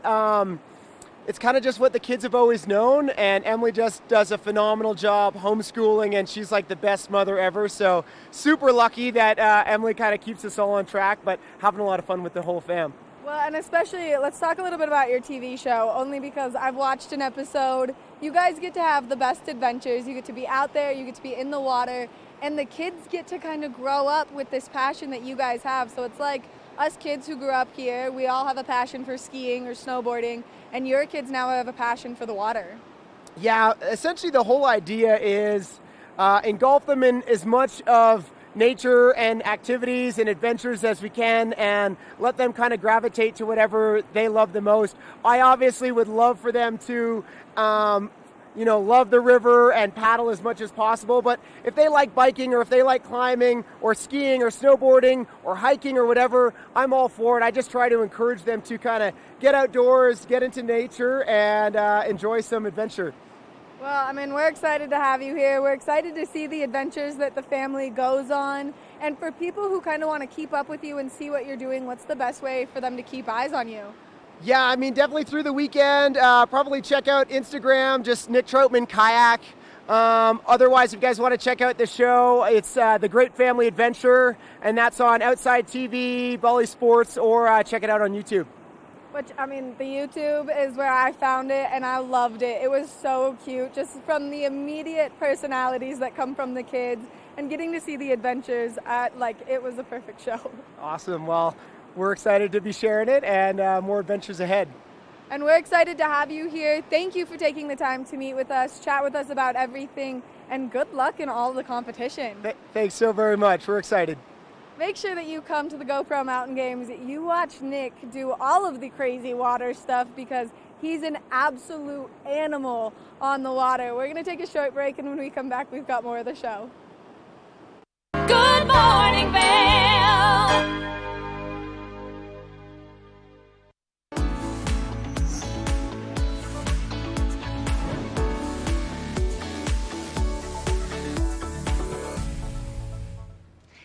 it's kind of just what the kids have always known, and Emily just does a phenomenal job homeschooling, and she's like the best mother ever. So super lucky that Emily kind of keeps us all on track, but having a lot of fun with the whole fam. Well, and especially, let's talk a little bit about your TV show, only because I've watched an episode. You guys get to have the best adventures. You get to be out there, you get to be in the water, and the kids get to kind of grow up with this passion that you guys have. So it's like us kids who grew up here, we all have a passion for skiing or snowboarding, and your kids now have a passion for the water. Yeah, essentially the whole idea is engulf them in as much of nature and activities and adventures as we can, and let them kind of gravitate to whatever they love the most. I obviously would love for them to love the river and paddle as much as possible. But if they like biking, or if they like climbing or skiing or snowboarding or hiking or whatever, I'm all for it. I just try to encourage them to kind of get outdoors, get into nature, and enjoy some adventure. Well, I mean, we're excited to have you here. We're excited to see the adventures that the family goes on. And for people who kind of want to keep up with you and see what you're doing, what's the best way for them to keep eyes on you? Yeah, I mean, definitely through the weekend. Probably check out Instagram, just Nick Troutman Kayak. Otherwise, if you guys want to check out the show, it's The Great Family Adventure, and that's on Outside TV, Bally Sports, or check it out on YouTube. Which, I mean, the YouTube is where I found it, and I loved it. It was so cute, just from the immediate personalities that come from the kids, and getting to see the adventures. It was a perfect show. Awesome. Well, we're excited to be sharing it, and more adventures ahead. And we're excited to have you here. Thank you for taking the time to meet with us, chat with us about everything, and good luck in all the competition. Thanks so very much. We're excited. Make sure that you come to the GoPro Mountain Games. You watch Nick do all of the crazy water stuff, because he's an absolute animal on the water. We're going to take a short break, and when we come back, we've got more of the show. Good Morning Vail.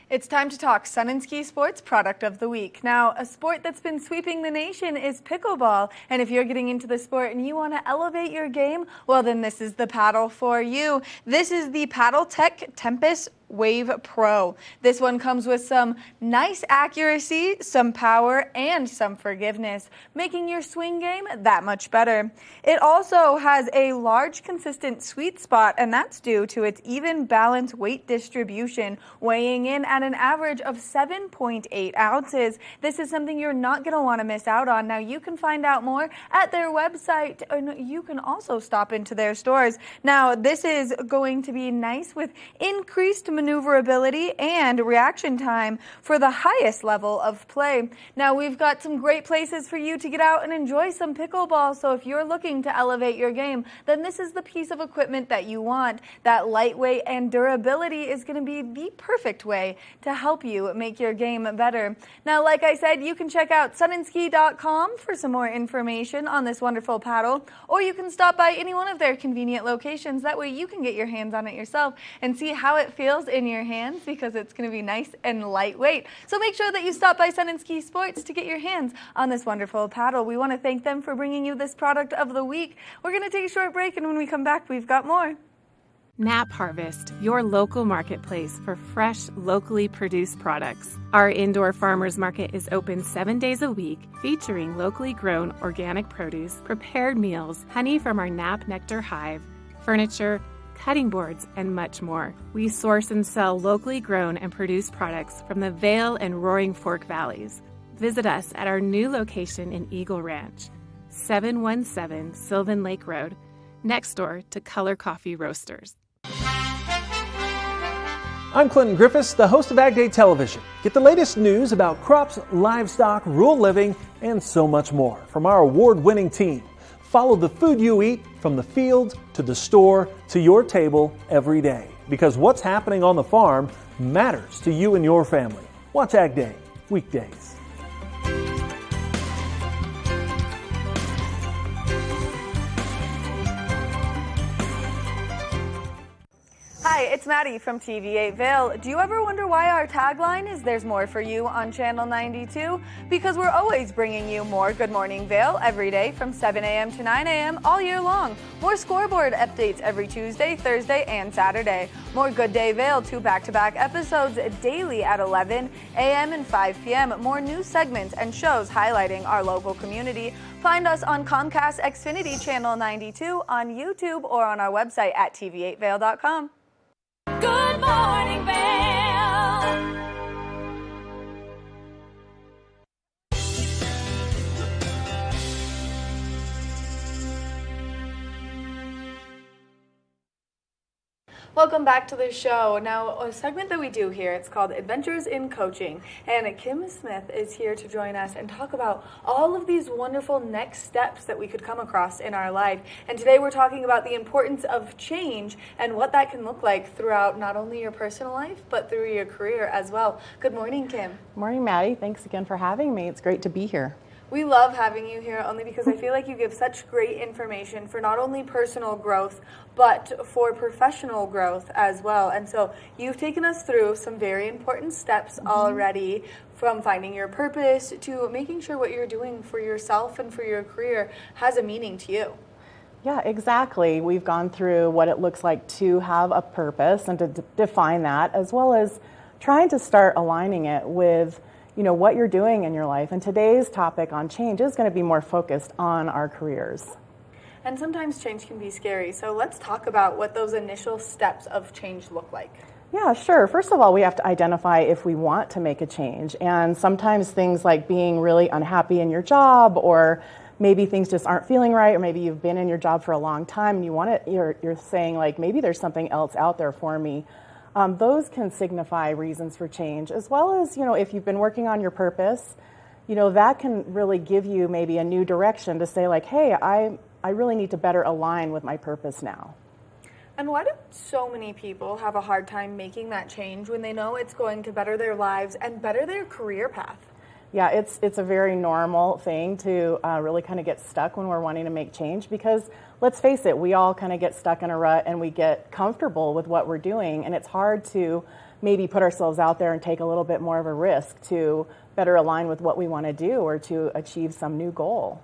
It's time to talk Sun and Ski Sports Product of the Week. Now, a sport that's been sweeping the nation is pickleball. And if you're getting into the sport and you want to elevate your game, well, then this is the paddle for you. This is the Paddle Tech Tempest Wave Pro. This one comes with some nice accuracy, some power, and some forgiveness, making your swing game that much better. It also has a large, consistent sweet spot, and that's due to its even balanced weight distribution, weighing in at an average of 7.8 ounces. This is something you're not going to want to miss out on. Now, you can find out more at their website, and you can also stop into their stores. Now, this is going to be nice with increased maneuverability, and reaction time for the highest level of play. Now, we've got some great places for you to get out and enjoy some pickleball, so if you're looking to elevate your game, then this is the piece of equipment that you want. That lightweight and durability is going to be the perfect way to help you make your game better. Now, like I said, you can check out sunandski.com for some more information on this wonderful paddle, or you can stop by any one of their convenient locations. That way you can get your hands on it yourself and see how it feels in your hands, because it's going to be nice and lightweight. So make sure that you stop by Sun and Ski Sports to get your hands on this wonderful paddle. We want to thank them for bringing you this product of the week. We're going to take a short break, and when we come back, we've got more. Nap Harvest, your local marketplace for fresh, locally produced products. Our indoor farmers market is open 7 days a week, featuring locally grown organic produce, prepared meals, honey from our Nap Nectar hive, furniture, cutting boards, and much more. We source and sell locally grown and produced products from the Vail and Roaring Fork Valleys. Visit us at our new location in Eagle Ranch, 717 Sylvan Lake Road, next door to Color Coffee Roasters. I'm Clinton Griffiths, the host of Ag Day Television. Get the latest news about crops, livestock, rural living, and so much more from our award-winning team. Follow the food you eat from the field to the store to your table every day, because what's happening on the farm matters to you and your family. Watch Ag Day, weekdays. Hi, it's Maddie from TV8 Vail. Do you ever wonder why our tagline is "There's more for you" on Channel 92? Because we're always bringing you more Good Morning Vail every day from 7 a.m. to 9 a.m. all year long. More scoreboard updates every Tuesday, Thursday, and Saturday. More Good Day Vail, 2 back-to-back episodes daily at 11 a.m. and 5 p.m. More news segments and shows highlighting our local community. Find us on Comcast Xfinity Channel 92, on YouTube, or on our website at tv8vail.com. Good Morning Vail. Welcome back to the show. Now, a segment that we do here, it's called Adventures in Coaching. And Kim Smith is here to join us and talk about all of these wonderful next steps that we could come across in our life. And today we're talking about the importance of change and what that can look like throughout not only your personal life, but through your career as well. Good morning, Kim. Morning, Maddie. Thanks again for having me. It's great to be here. We love having you here only because I feel like you give such great information for not only personal growth, but for professional growth as well. And so you've taken us through some very important steps already, from finding your purpose to making sure what you're doing for yourself and for your career has a meaning to you. Yeah, exactly. We've gone through what it looks like to have a purpose and to define that, as well as trying to start aligning it with what you're doing in your life. And today's topic on change is going to be more focused on our careers. And sometimes change can be scary. So let's talk about what those initial steps of change look like. Yeah, sure. First of all, we have to identify if we want to make a change. And sometimes things like being really unhappy in your job, or maybe things just aren't feeling right, or maybe you've been in your job for a long time and you're saying like, maybe there's something else out there for me. Those can signify reasons for change, as well as, if you've been working on your purpose, that can really give you maybe a new direction to say like, hey, I really need to better align with my purpose now. And why do so many people have a hard time making that change when they know it's going to better their lives and better their career path? Yeah, it's a very normal thing to really kind of get stuck when we're wanting to make change, because let's face it, we all kind of get stuck in a rut and we get comfortable with what we're doing, and it's hard to maybe put ourselves out there and take a little bit more of a risk to better align with what we want to do or to achieve some new goal.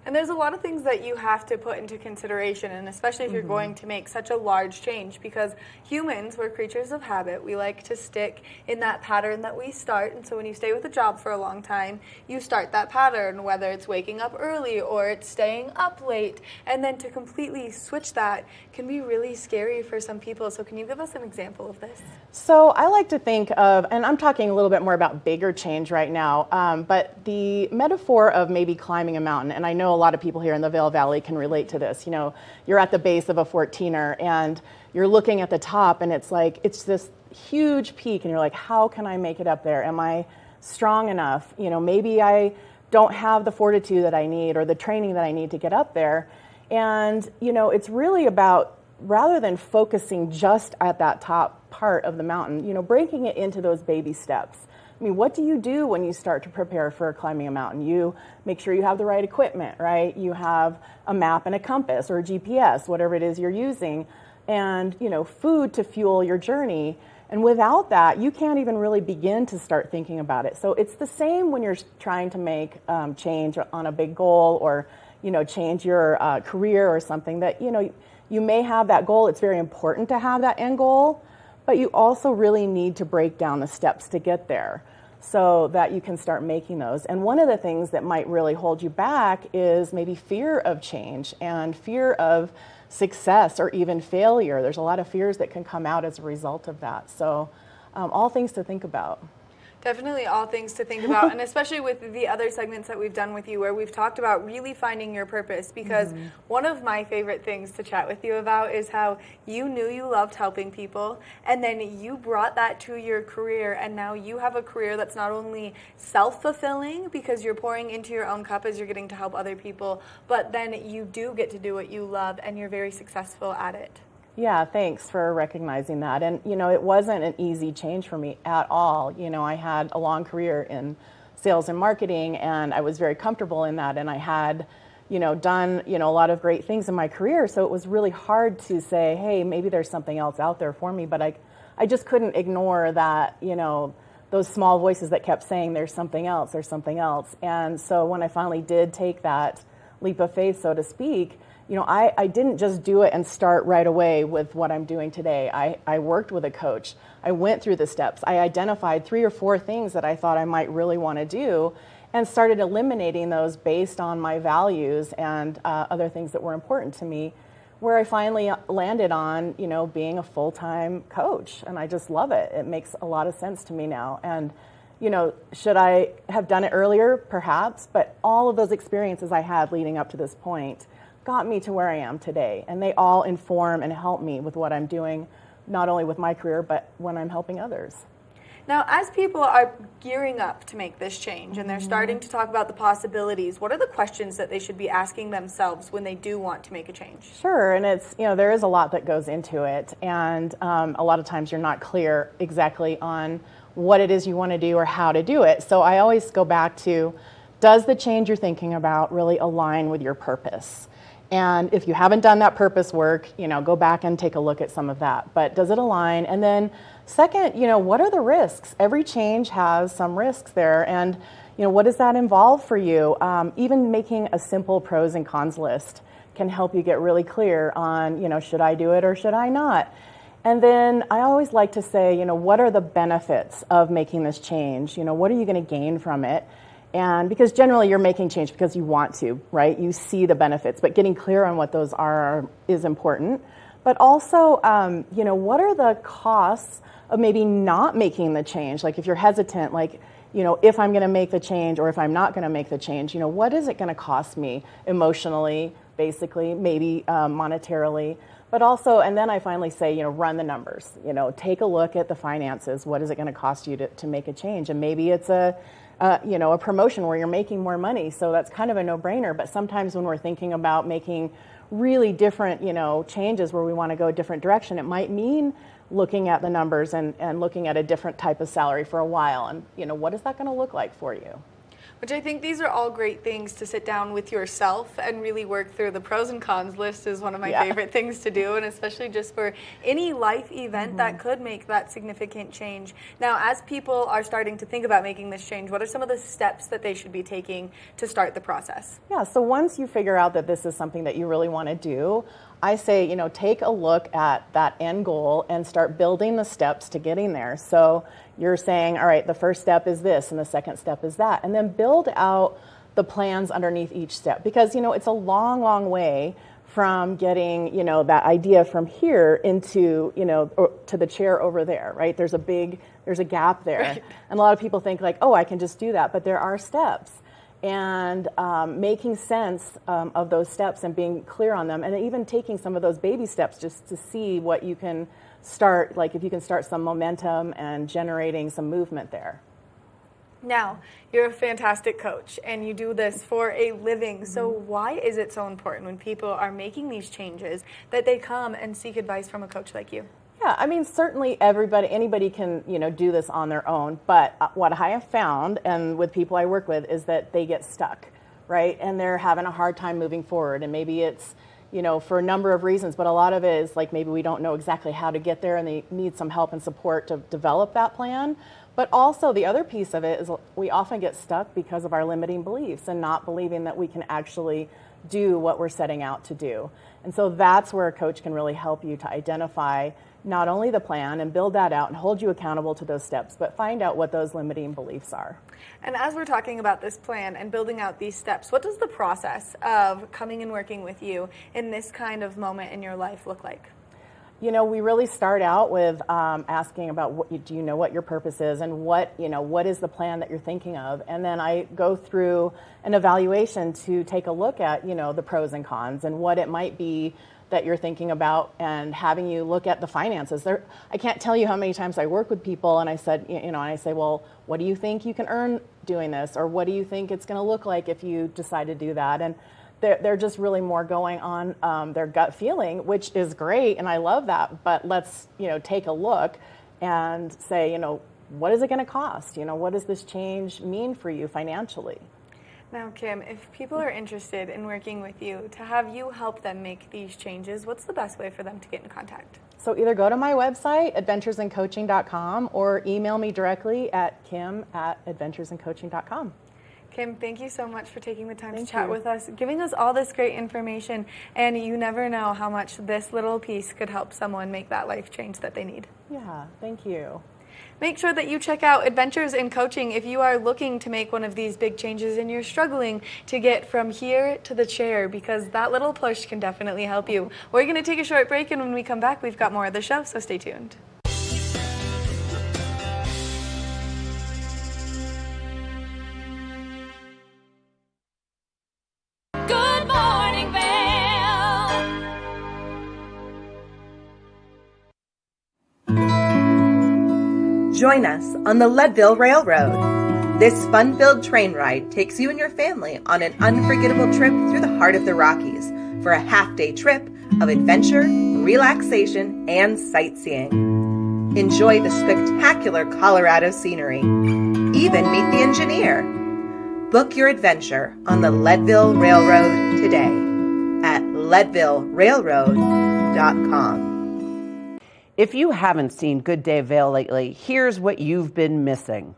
And there's a lot of things that you have to put into consideration, and especially if you're going to make such a large change, because humans, we're creatures of habit. We like to stick in that pattern that we start. And so when you stay with a job for a long time, you start that pattern, whether it's waking up early or it's staying up late. And then to completely switch that can be really scary for some people. So can you give us an example of this? So I like to think of, and I'm talking a little bit more about bigger change right now, but the metaphor of maybe climbing a mountain, and I know a lot of people here in the Vail Valley can relate to this. You're at the base of a 14er and you're looking at the top, and it's like, it's this huge peak and you're like, how can I make it up there? Am I strong enough? Maybe I don't have the fortitude that I need or the training that I need to get up there. And, it's really about, rather than focusing just at that top part of the mountain, breaking it into those baby steps. I mean, what do you do when you start to prepare for climbing a mountain? You make sure you have the right equipment, right? You have a map and a compass or a GPS, whatever it is you're using, and, food to fuel your journey. And without that, you can't even really begin to start thinking about it. So it's the same when you're trying to make change on a big goal or, change your career or something that, you may have that goal. It's very important to have that end goal, but you also really need to break down the steps to get there so that you can start making those. And one of the things that might really hold you back is maybe fear of change and fear of success or even failure. There's a lot of fears that can come out as a result of that. So all things to think about. Definitely all things to think about, and especially with the other segments that we've done with you where we've talked about really finding your purpose, because one of my favorite things to chat with you about is how you knew you loved helping people, and then you brought that to your career, and now you have a career that's not only self-fulfilling because you're pouring into your own cup as you're getting to help other people, but then you do get to do what you love, and you're very successful at it. Yeah, thanks for recognizing that. And, it wasn't an easy change for me at all. I had a long career in sales and marketing, and I was very comfortable in that. And I had, done, a lot of great things in my career. So it was really hard to say, hey, maybe there's something else out there for me. But I just couldn't ignore that, those small voices that kept saying there's something else, there's something else. And so when I finally did take that leap of faith, so to speak, I didn't just do it and start right away with what I'm doing today. I worked with a coach. I went through the steps. I identified 3 or 4 things that I thought I might really want to do and started eliminating those based on my values and other things that were important to me, where I finally landed on, being a full-time coach. And I just love it. It makes a lot of sense to me now. And, should I have done it earlier? Perhaps. But all of those experiences I had leading up to this point got me to where I am today, and they all inform and help me with what I'm doing, not only with my career, but when I'm helping others. Now, as people are gearing up to make this change and they're starting to talk about the possibilities, what are the questions that they should be asking themselves when they do want to make a change? Sure, and it's, there is a lot that goes into it, and a lot of times you're not clear exactly on what it is you want to do or how to do it. So I always go back to, does the change you're thinking about really align with your purpose? And if you haven't done that purpose work, go back and take a look at some of that. But does it align? And then second, what are the risks? Every change has some risks there. And, what does that involve for you? Even making a simple pros and cons list can help you get really clear on, should I do it or should I not? And then I always like to say, what are the benefits of making this change? What are you going to gain from it? And because generally you're making change because you want to, right? You see the benefits, but getting clear on what those are is important. But also, what are the costs of maybe not making the change? Like if you're hesitant, like, if I'm going to make the change or if I'm not going to make the change, what is it going to cost me emotionally, basically, maybe monetarily? But also, and then I finally say, run the numbers. Take a look at the finances. What is it going to cost you to make a change? And maybe it's a promotion where you're making more money. So that's kind of a no-brainer. But sometimes when we're thinking about making really different, changes where we want to go a different direction, it might mean looking at the numbers and looking at a different type of salary for a while. And, what is that going to look like for you? Which I think these are all great things to sit down with yourself and really work through. The pros and cons list is one of my favorite things to do, and especially just for any life event that could make that significant change. Now, as people are starting to think about making this change, what are some of the steps that they should be taking to start the process? Yeah, so once you figure out that this is something that you really want to do, I say, take a look at that end goal and start building the steps to getting there. So you're saying, all right, the first step is this and the second step is that, and then build out the plans underneath each step, because, it's a long, long way from getting, that idea from here into, or to the chair over there, right? There's a gap there. Right. And a lot of people think like, oh, I can just do that, but there are steps. And making sense of those steps and being clear on them, and even taking some of those baby steps just to see what you can start, like if you can start some momentum and generating some movement there. Now, you're a fantastic coach and you do this for a living. So why is it so important when people are making these changes that they come and seek advice from a coach like you? Yeah, I mean, certainly anybody can, do this on their own. But what I have found, and with people I work with, is that they get stuck, right? And they're having a hard time moving forward. And maybe it's, for a number of reasons, but a lot of it is like maybe we don't know exactly how to get there and they need some help and support to develop that plan. But also the other piece of it is we often get stuck because of our limiting beliefs and not believing that we can actually do what we're setting out to do. And so that's where a coach can really help you to identify not only the plan and build that out and hold you accountable to those steps, but find out what those limiting beliefs are. And as we're talking about this plan and building out these steps, what does the process of coming and working with you in this kind of moment in your life look like? We really start out with asking about do you know what your purpose is and what is the plan that you're thinking of? And then I go through an evaluation to take a look at, the pros and cons and what it might be that you're thinking about, and having you look at the finances. I can't tell you how many times I work with people and I say, well, what do you think you can earn doing this? Or what do you think it's going to look like if you decide to do that? And they're just really more going on their gut feeling, which is great, and I love that. But let's take a look and say, what is it going to cost? What does this change mean for you financially? Now, Kim, if people are interested in working with you to have you help them make these changes, what's the best way for them to get in contact? So either go to my website, adventuresincoaching.com, or email me directly at kim@adventuresincoaching.com. Kim, thank you so much for taking the time to chat with us, giving us all this great information, and you never know how much this little piece could help someone make that life change that they need. Yeah, thank you. Make sure that you check out Adventures in Coaching if you are looking to make one of these big changes and you're struggling to get from here to the chair, because that little push can definitely help you. We're going to take a short break, and when we come back, we've got more of the show, so stay tuned. Good Morning Vail. Join us on the Leadville Railroad. This fun-filled train ride takes you and your family on an unforgettable trip through the heart of the Rockies for a half-day trip of adventure, relaxation, and sightseeing. Enjoy the spectacular Colorado scenery. Even meet the engineer. Book your adventure on the Leadville Railroad today at leadvillerailroad.com. If you haven't seen Good Day Vail lately, here's what you've been missing.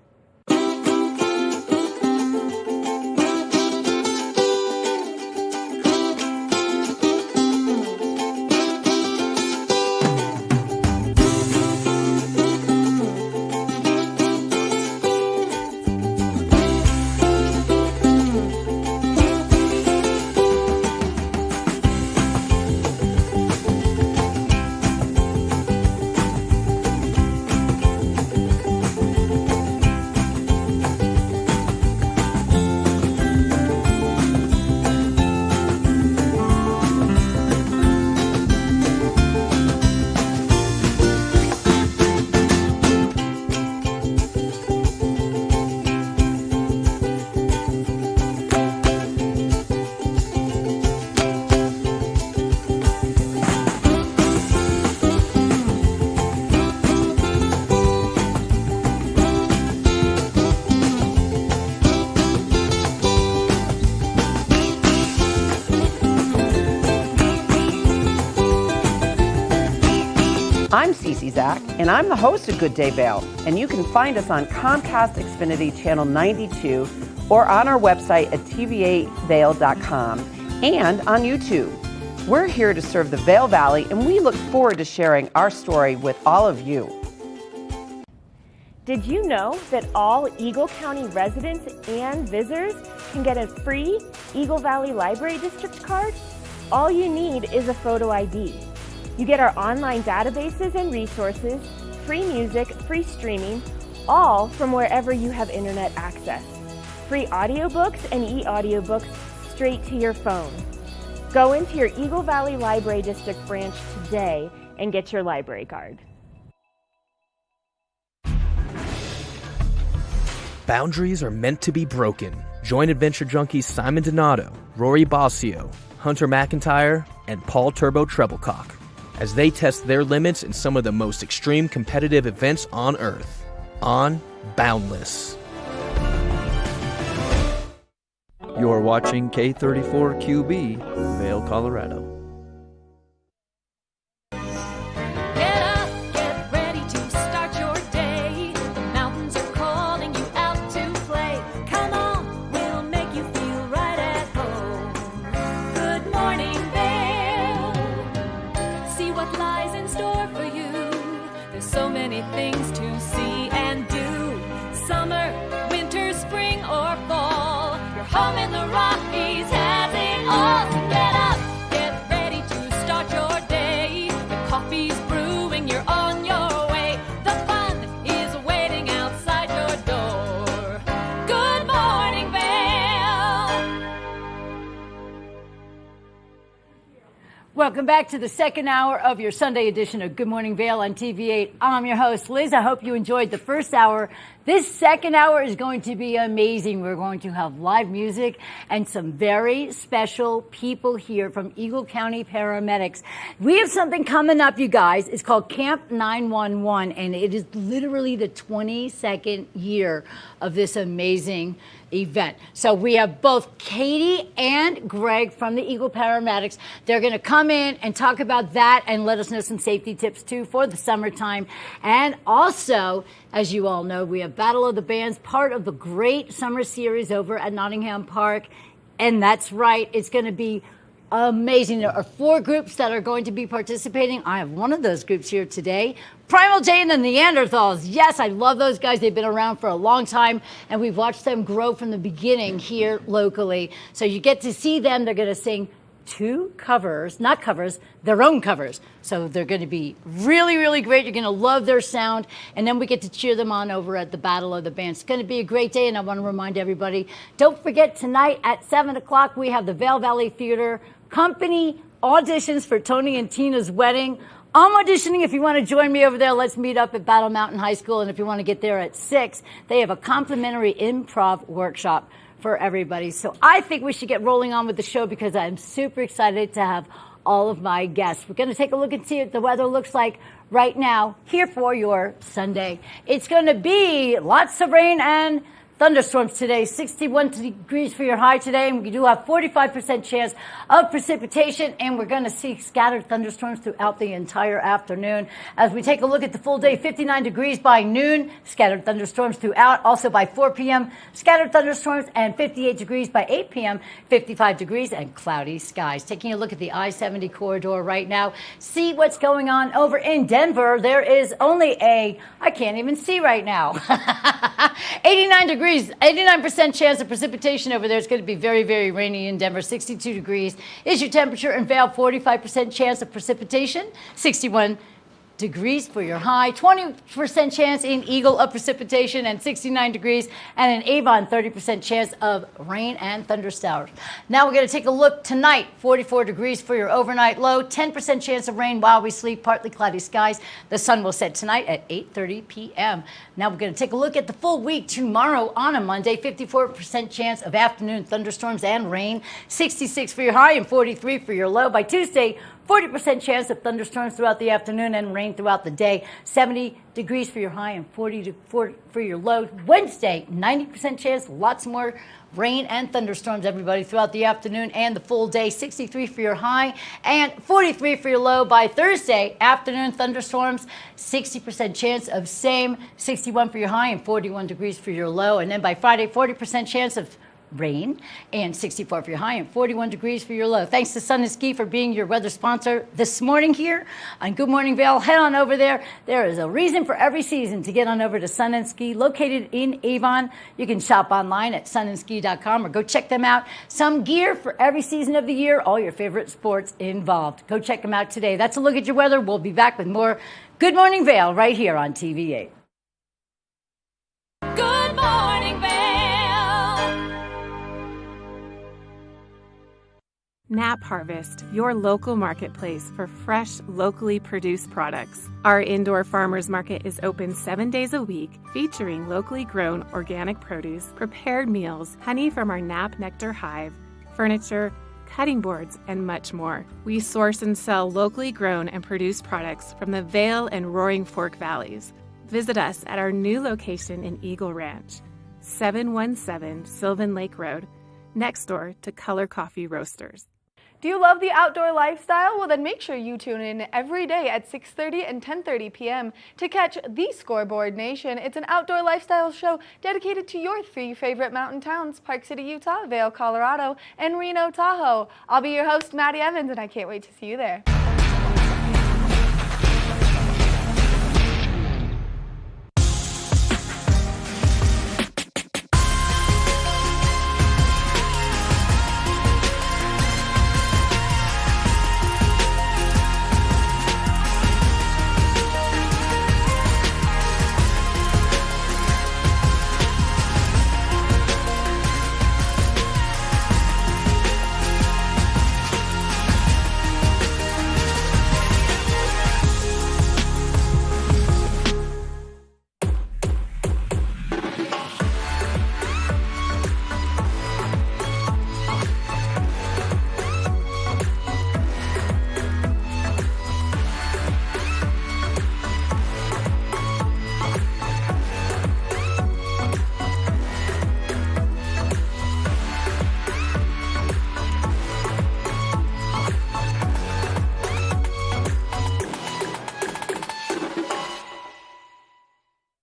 I'm Cece Zach, and I'm the host of Good Day Vail, and you can find us on Comcast Xfinity Channel 92 or on our website at tva8vail.com and on YouTube. We're here to serve the Vail Valley, and we look forward to sharing our story with all of you. Did you know that all Eagle County residents and visitors can get a free Eagle Valley Library District card? All you need is a photo ID. You get our online databases and resources, free music, free streaming, all from wherever you have internet access. Free audiobooks and e-audiobooks straight to your phone. Go into your Eagle Valley Library District branch today and get your library card. boundaries are meant to be broken. Join adventure junkies Simon Donato, Rory Bosio, Hunter McIntyre, and Paul Turbo Treblecock as they test their limits in some of the most extreme competitive events on Earth. On Boundless. You're watching K34QB, Vail, Colorado. Get up, get ready to start your day. The mountains are calling you out to play. Come on, we'll make you feel right at home. Good morning, Vail. See what lies in store for you. There's so many things to see and do. Summer, winter, spring, or fall. Your home in the Rockies has it all. So get up, get ready to start your day. The coffee's brewing, you're on your way. The fun is waiting outside your door. Good morning, Vail. Welcome back to the second hour of your Sunday edition of Good Morning Vail on TV8. I'm your host, Liz. I hope you enjoyed the first hour. This second hour is going to be amazing. We're going to have live music and some very special people here from Eagle County Paramedics. We have something coming up, you guys. It's called Camp 911, and it is literally the 22nd year of this amazing event. So we have both Katie and Greg from the Eagle Paramedics. They're going to come in and talk about that and let us know some safety tips too for the summertime. And also, as you all know, we have Battle of the Bands, part of the great summer series over at Nottingham Park. And that's right, it's going to be amazing. There are 4 groups that are going to be participating. I have one of those groups here today. Primal and the Neanderthals. Yes, I love those guys. They've been around for a long time, and we've watched them grow from the beginning here locally. So you get to see them. They're going to sing 2 covers, not covers, their own covers. So they're going to be really, really great. You're going to love their sound. And then we get to cheer them on over at the Battle of the Bands. It's going to be a great day, and I want to remind everybody, don't forget tonight at 7 o'clock, we have the Vail Valley Theater Company auditions for Tony and Tina's wedding. I'm auditioning. If you want to join me over there, let's meet up at Battle Mountain High School. And if you want to get there at 6, they have a complimentary improv workshop for everybody. So I think we should get rolling on with the show because I'm super excited to have all of my guests. We're going to take a look and see what the weather looks like right now here for your Sunday. It's going to be lots of rain and thunderstorms today. 61 degrees for your high today, and we do have 45% chance of precipitation, and we're going to see scattered thunderstorms throughout the entire afternoon. As we take a look at the full day, 59 degrees by noon, scattered thunderstorms throughout. Also by 4 p.m., scattered thunderstorms, and 58 degrees by 8 p.m., 55 degrees and cloudy skies. Taking a look at the I-70 corridor right now, see what's going on over in Denver. There is only I can't even see right now, 89 degrees. 89% chance of precipitation over there. It's going to be very, very rainy in Denver. 62 degrees is your temperature in Vail. 45% chance of precipitation. 61 degrees for your high. 20% chance in Eagle of precipitation and 69 degrees. And in Avon, 30% chance of rain and thunderstorms. Now we're going to take a look tonight. 44 degrees for your overnight low. 10% chance of rain while we sleep. Partly cloudy skies. The sun will set tonight at 8:30 p.m. Now we're going to take a look at the full week tomorrow on a Monday. 54% chance of afternoon thunderstorms and rain. 66 for your high and 43 for your low. By Tuesday, 40% chance of thunderstorms throughout the afternoon and rain throughout the day. 70 degrees for your high and 44 for your low. Wednesday, 90% chance, lots more rain and thunderstorms, everybody, throughout the afternoon and the full day. 63 for your high and 43 for your low. By Thursday, afternoon thunderstorms, 60% chance of same. 61 for your high and 41 degrees for your low. And then by Friday, 40% chance of rain and 64 for your high and 41 degrees for your low. Thanks to Sun and Ski for being your weather sponsor this morning here on Good Morning Vail. Head on over there. There is a reason for every season to get on over to Sun and Ski, located in Avon. You can shop online at sunandski.com or go check them out. Some gear for every season of the year, all your favorite sports involved. Go check them out today. That's a look at your weather. We'll be back with more Good Morning Vail right here on TV8. Good morning, Vail. Nap Harvest, your local marketplace for fresh, locally produced products. Our indoor farmers market is open 7 days a week, featuring locally grown organic produce, prepared meals, honey from our Nap Nectar hive, furniture, cutting boards, and much more. We source and sell locally grown and produced products from the Vail and Roaring Fork Valleys. Visit us at our new location in Eagle Ranch, 717 Sylvan Lake Road, next door to Color Coffee Roasters. Do you love the outdoor lifestyle? Well, then make sure you tune in every day at 6:30 and 10:30 p.m. to catch The Scoreboard Nation. It's an outdoor lifestyle show dedicated to your 3 favorite mountain towns, Park City, Utah, Vail, Colorado, and Reno, Tahoe. I'll be your host, Maddie Evans, and I can't wait to see you there.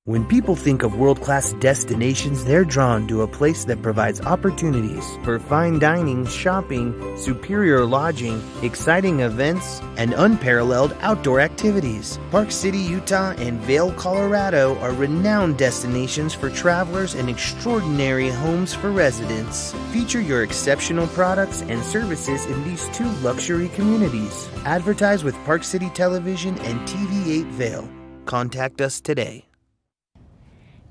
When people think of world-class destinations, they're drawn to a place that provides opportunities for fine dining, shopping, superior lodging, exciting events, and unparalleled outdoor activities. Park City, Utah, and Vail, Colorado are renowned destinations for travelers and extraordinary homes for residents. Feature your exceptional products and services in these 2 luxury communities. Advertise with Park City Television and TV8 Vail. Contact us today.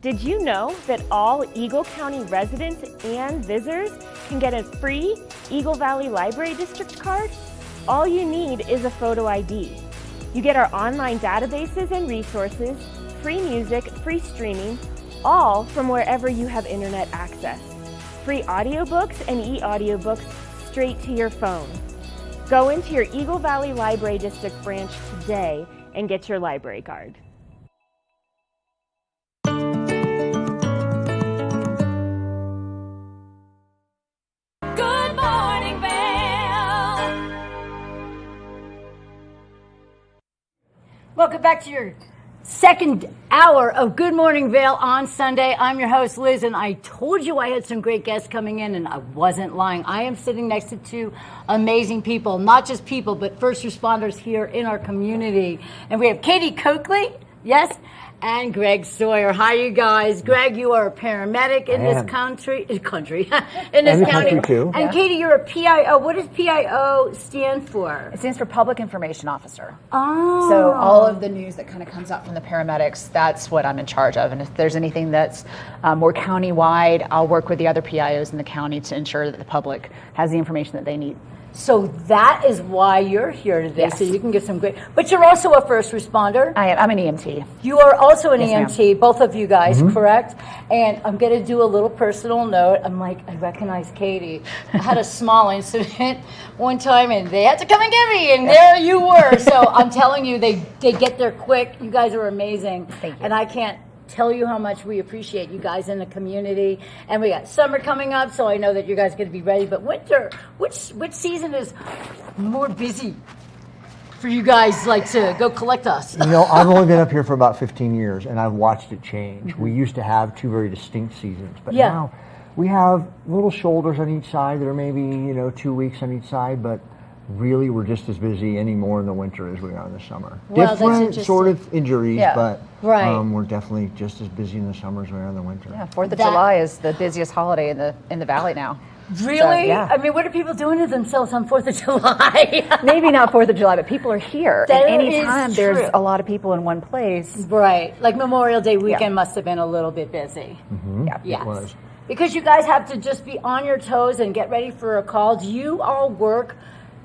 Did you know that all Eagle County residents and visitors can get a free Eagle Valley Library District card? All you need is a photo ID. You get our online databases and resources, free music, free streaming, all from wherever you have internet access. Free audiobooks and e-audiobooks straight to your phone. Go into your Eagle Valley Library District branch today and get your library card. Good Morning Vail. Welcome back to your second hour of Good Morning Vail on Sunday. I'm your host, Liz, and I told you I had some great guests coming in, and I wasn't lying. I am sitting next to 2 amazing people, not just people, but first responders here in our community. And we have Katie Coakley, yes, and Greg Sawyer. Hi, you guys. Greg, you are a paramedic in this country, in this county. Country too. And Katie, you're a PIO. What does PIO stand for? It stands for Public Information Officer. Oh. So all of the news that kind of comes out from the paramedics, that's what I'm in charge of. And if there's anything that's more county-wide, I'll work with the other PIOs in the county to ensure that the public has the information that they need. So that is why you're here today, Yes. so you can get some great. But you're also a first responder. I am. I'm an EMT. You are also an Yes, EMT, both of you guys, correct? And I'm going to do a little personal note. I'm like, I recognize Katie. I had a small incident one time, and they had to come and get me, and there you were. So I'm telling you, they get there quick. You guys are amazing. Thank you. And I can't tell you how much we appreciate you guys in the community. And we got summer coming up, so I know that you guys are going to be ready. But winter, which season is more busy for you guys, like, to go collect us? You know, I've only been up here for about 15 years, and I've watched it change. We used to have 2 very distinct seasons, but now we have little shoulders on each side that are maybe, 2 weeks on each side, but really we're just as busy anymore in the winter as we are in the summer. Well, Different sort of injuries, but right. We're definitely just as busy in the summer as we are in the winter. Yeah, 4th of July is the busiest holiday in the valley now. Really? So, yeah. I mean, what are people doing to themselves on 4th of July? Maybe not 4th of July, but people are here. That and is anytime true. there's a lot of people in one place. Right. Like Memorial Day weekend must have been a little bit busy. Mm-hmm. Yeah. Yes. It was. because you guys have to just be on your toes and get ready for a call, do you all work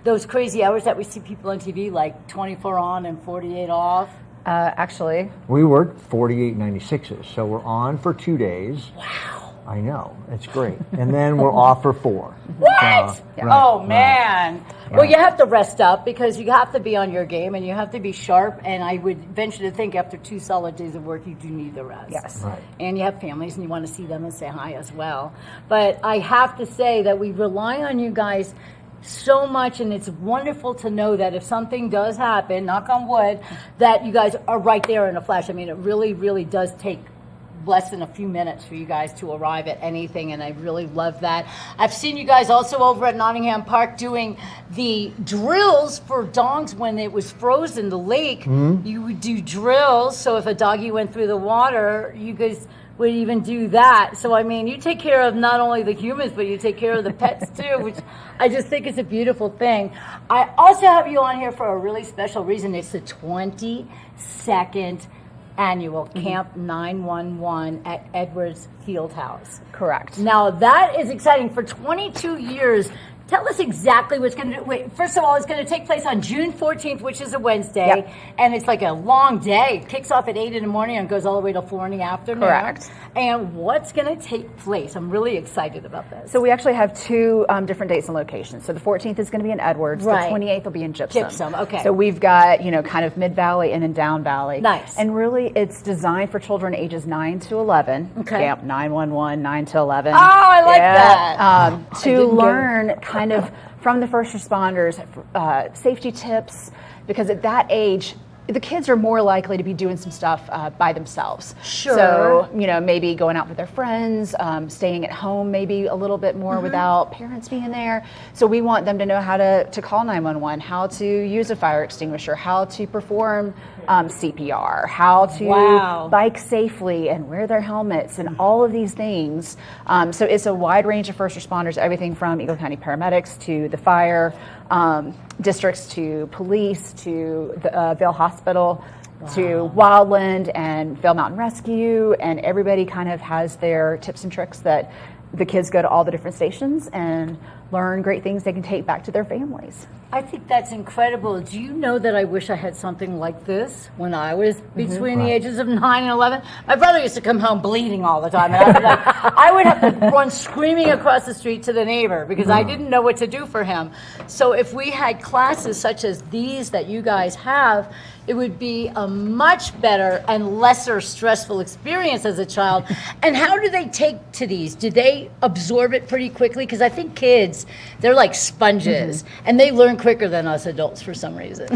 those crazy hours that we see people on TV, like 24 on and 48 off? Actually, we work 48 96s, so we're on for 2 days. Wow. I know, it's great. And then we're off for 4. What? Right, oh, man. Right. Well, you have to rest up because you have to be on your game and you have to be sharp. And I would venture to think after 2 solid days of work, you do need the rest. Yes. Right. And you have families and you want to see them and say hi as well. But I have to say that we rely on you guys so much, and it's wonderful to know that if something does happen, knock on wood, that you guys are right there in a flash. I mean, it really, really does take less than a few minutes for you guys to arrive at anything, and I really love that. I've seen you guys also over at Nottingham Park doing the drills for dogs when it was frozen, the lake. You would do drills, so if a doggy went through the water, you guys would even do that. So, I mean, you take care of not only the humans, but you take care of the pets too, which I just think is a beautiful thing. I also have you on here for a really special reason. It's the 22nd annual Camp 911 at Edwards Fieldhouse. correct. Now, that is exciting. For 22 years, tell us exactly what's going to do. Wait, first of all, it's going to take place on June 14th, which is a Wednesday. Yep. And it's like a long day. It kicks off at 8 in the morning and goes all the way to 4 in the afternoon. Correct. And what's going to take place? I'm really excited about this. So we actually have 2 different dates and locations. So the 14th is going to be in Edwards. Right. The 28th will be in Gypsum. Gypsum, okay. So we've got, kind of Mid-Valley and then Down Valley. Nice. And really, it's designed for children ages 9 to 11. Okay. Camp 911, 9 to 11. Oh, I like that. To learn kind of from the first responders, safety tips, because at that age, the kids are more likely to be doing some stuff by themselves. Sure. So, maybe going out with their friends, staying at home maybe a little bit more without parents being there. So we want them to know how to call 911, how to use a fire extinguisher, how to perform CPR, how to bike safely and wear their helmets and all of these things. So it's a wide range of first responders, everything from Eagle County Paramedics to the fire districts to police to the Vail Hospital to Wildland and Vail Mountain Rescue, and everybody kind of has their tips and tricks that the kids go to all the different stations and learn great things they can take back to their families. I think that's incredible. Do you know that I wish I had something like this when I was between the ages of 9 and 11? My brother used to come home bleeding all the time. And I would have to run screaming across the street to the neighbor because I didn't know what to do for him. So if we had classes such as these that you guys have, it would be a much better and lesser stressful experience as a child. And how do they take to these? Do they absorb it pretty quickly? Because I think kids, they're like sponges, and they learn quicker than us adults for some reason.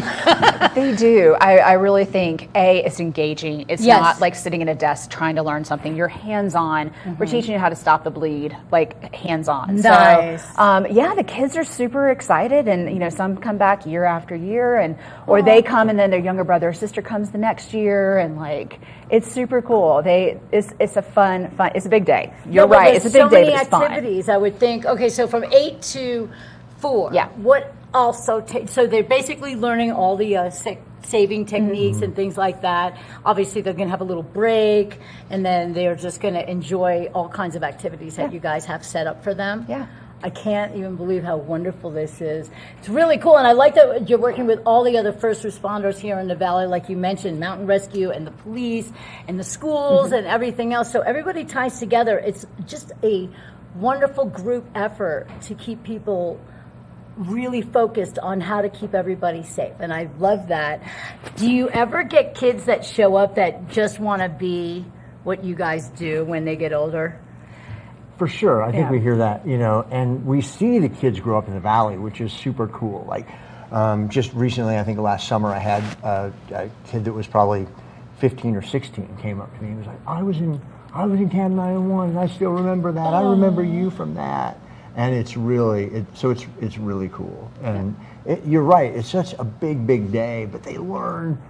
They do. I really think, it's engaging. It's not like sitting at a desk trying to learn something. You're hands-on. We're teaching you how to stop the bleed, like hands-on. Nice. So, the kids are super excited, and some come back year after year, or they come and then their younger brother or sister comes the next year, and it's super cool. It's a fun. It's a big day. You're right. It's a big day, but it's fun. Activities. I would think. Okay, so from 8 to 4. Yeah. What also? So they're basically learning all the saving techniques and things like that. Obviously, they're going to have a little break, and then they're just going to enjoy all kinds of activities that you guys have set up for them. Yeah. I can't even believe how wonderful this is. It's really cool, and I like that you're working with all the other first responders here in the Valley, like you mentioned, Mountain Rescue and the police and the schools and everything else. So everybody ties together. It's just a wonderful group effort to keep people really focused on how to keep everybody safe, and I love that. Do you ever get kids that show up that just want to be what you guys do when they get older? For sure. I think we hear that, and we see the kids grow up in the Valley, which is super cool. Like, just recently, I think last summer, I had a kid that was probably 15 or 16 came up to me and was like, I was in Camp 911, and I still remember that. I remember you from that. And it's really, it's really cool. And you're right, it's such a big day, but they learn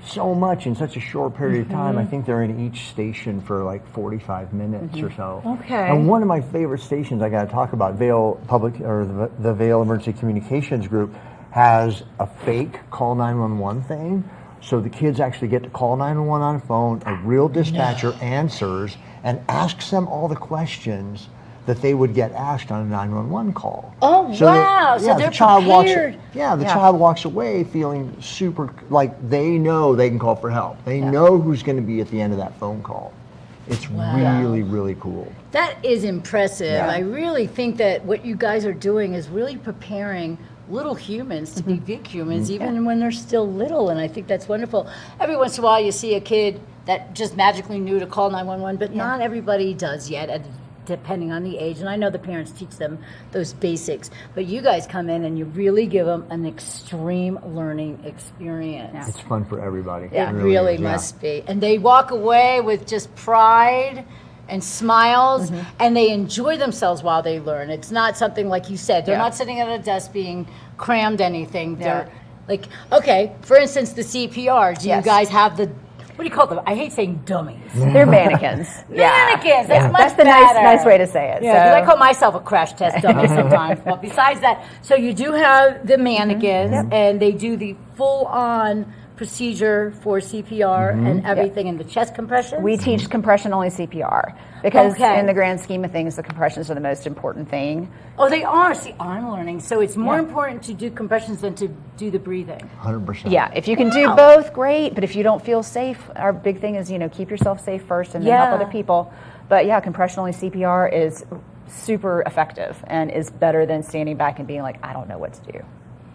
so much in such a short period of time. I think they're in each station for like 45 minutes or so. Okay. And one of my favorite stations I got to talk about, Vail Public, or the Vail Emergency Communications Group, has a fake call 911 thing So the kids actually get to call 911 on a phone, a real dispatcher answers and asks them all the questions that they would get asked on a 911 call. Oh, wow. So they're the child prepared. the child walks away feeling super, like they know they can call for help. They know who's going to be at the end of that phone call. It's really, really cool. That is impressive. Yeah. I really think that what you guys are doing is really preparing little humans to be big humans, even when they're still little, and I think that's wonderful. Every once in a while you see a kid that just magically knew to call 911, but not everybody does yet, depending on the age, and I know the parents teach them those basics, but you guys come in and you really give them an extreme learning experience. It's fun for everybody. It really is, must be. And they walk away with just pride and smiles, and they enjoy themselves while they learn. It's not something like you said, they're not sitting at a desk being crammed anything. They're like, okay, for instance, the CPR, do you guys have the, what do you call them? I hate saying dummies. They're mannequins. Mannequins, that's much That's the better. nice way to say it. Yeah, 'cause So- I call myself a crash test dummy sometimes. But besides that, so you do have the mannequins, and they do the full-on procedure for CPR and everything in the chest compressions? We teach compression only CPR because Okay. in the grand scheme of things, the compressions are the most important thing. Oh, they are. See, I'm learning. So it's more important to do compressions than to do the breathing. 100%. Yeah, if you can do both, great. But if you don't feel safe, our big thing is, keep yourself safe first and then help other people. But yeah, compression only CPR is super effective and is better than standing back and being like, I don't know what to do.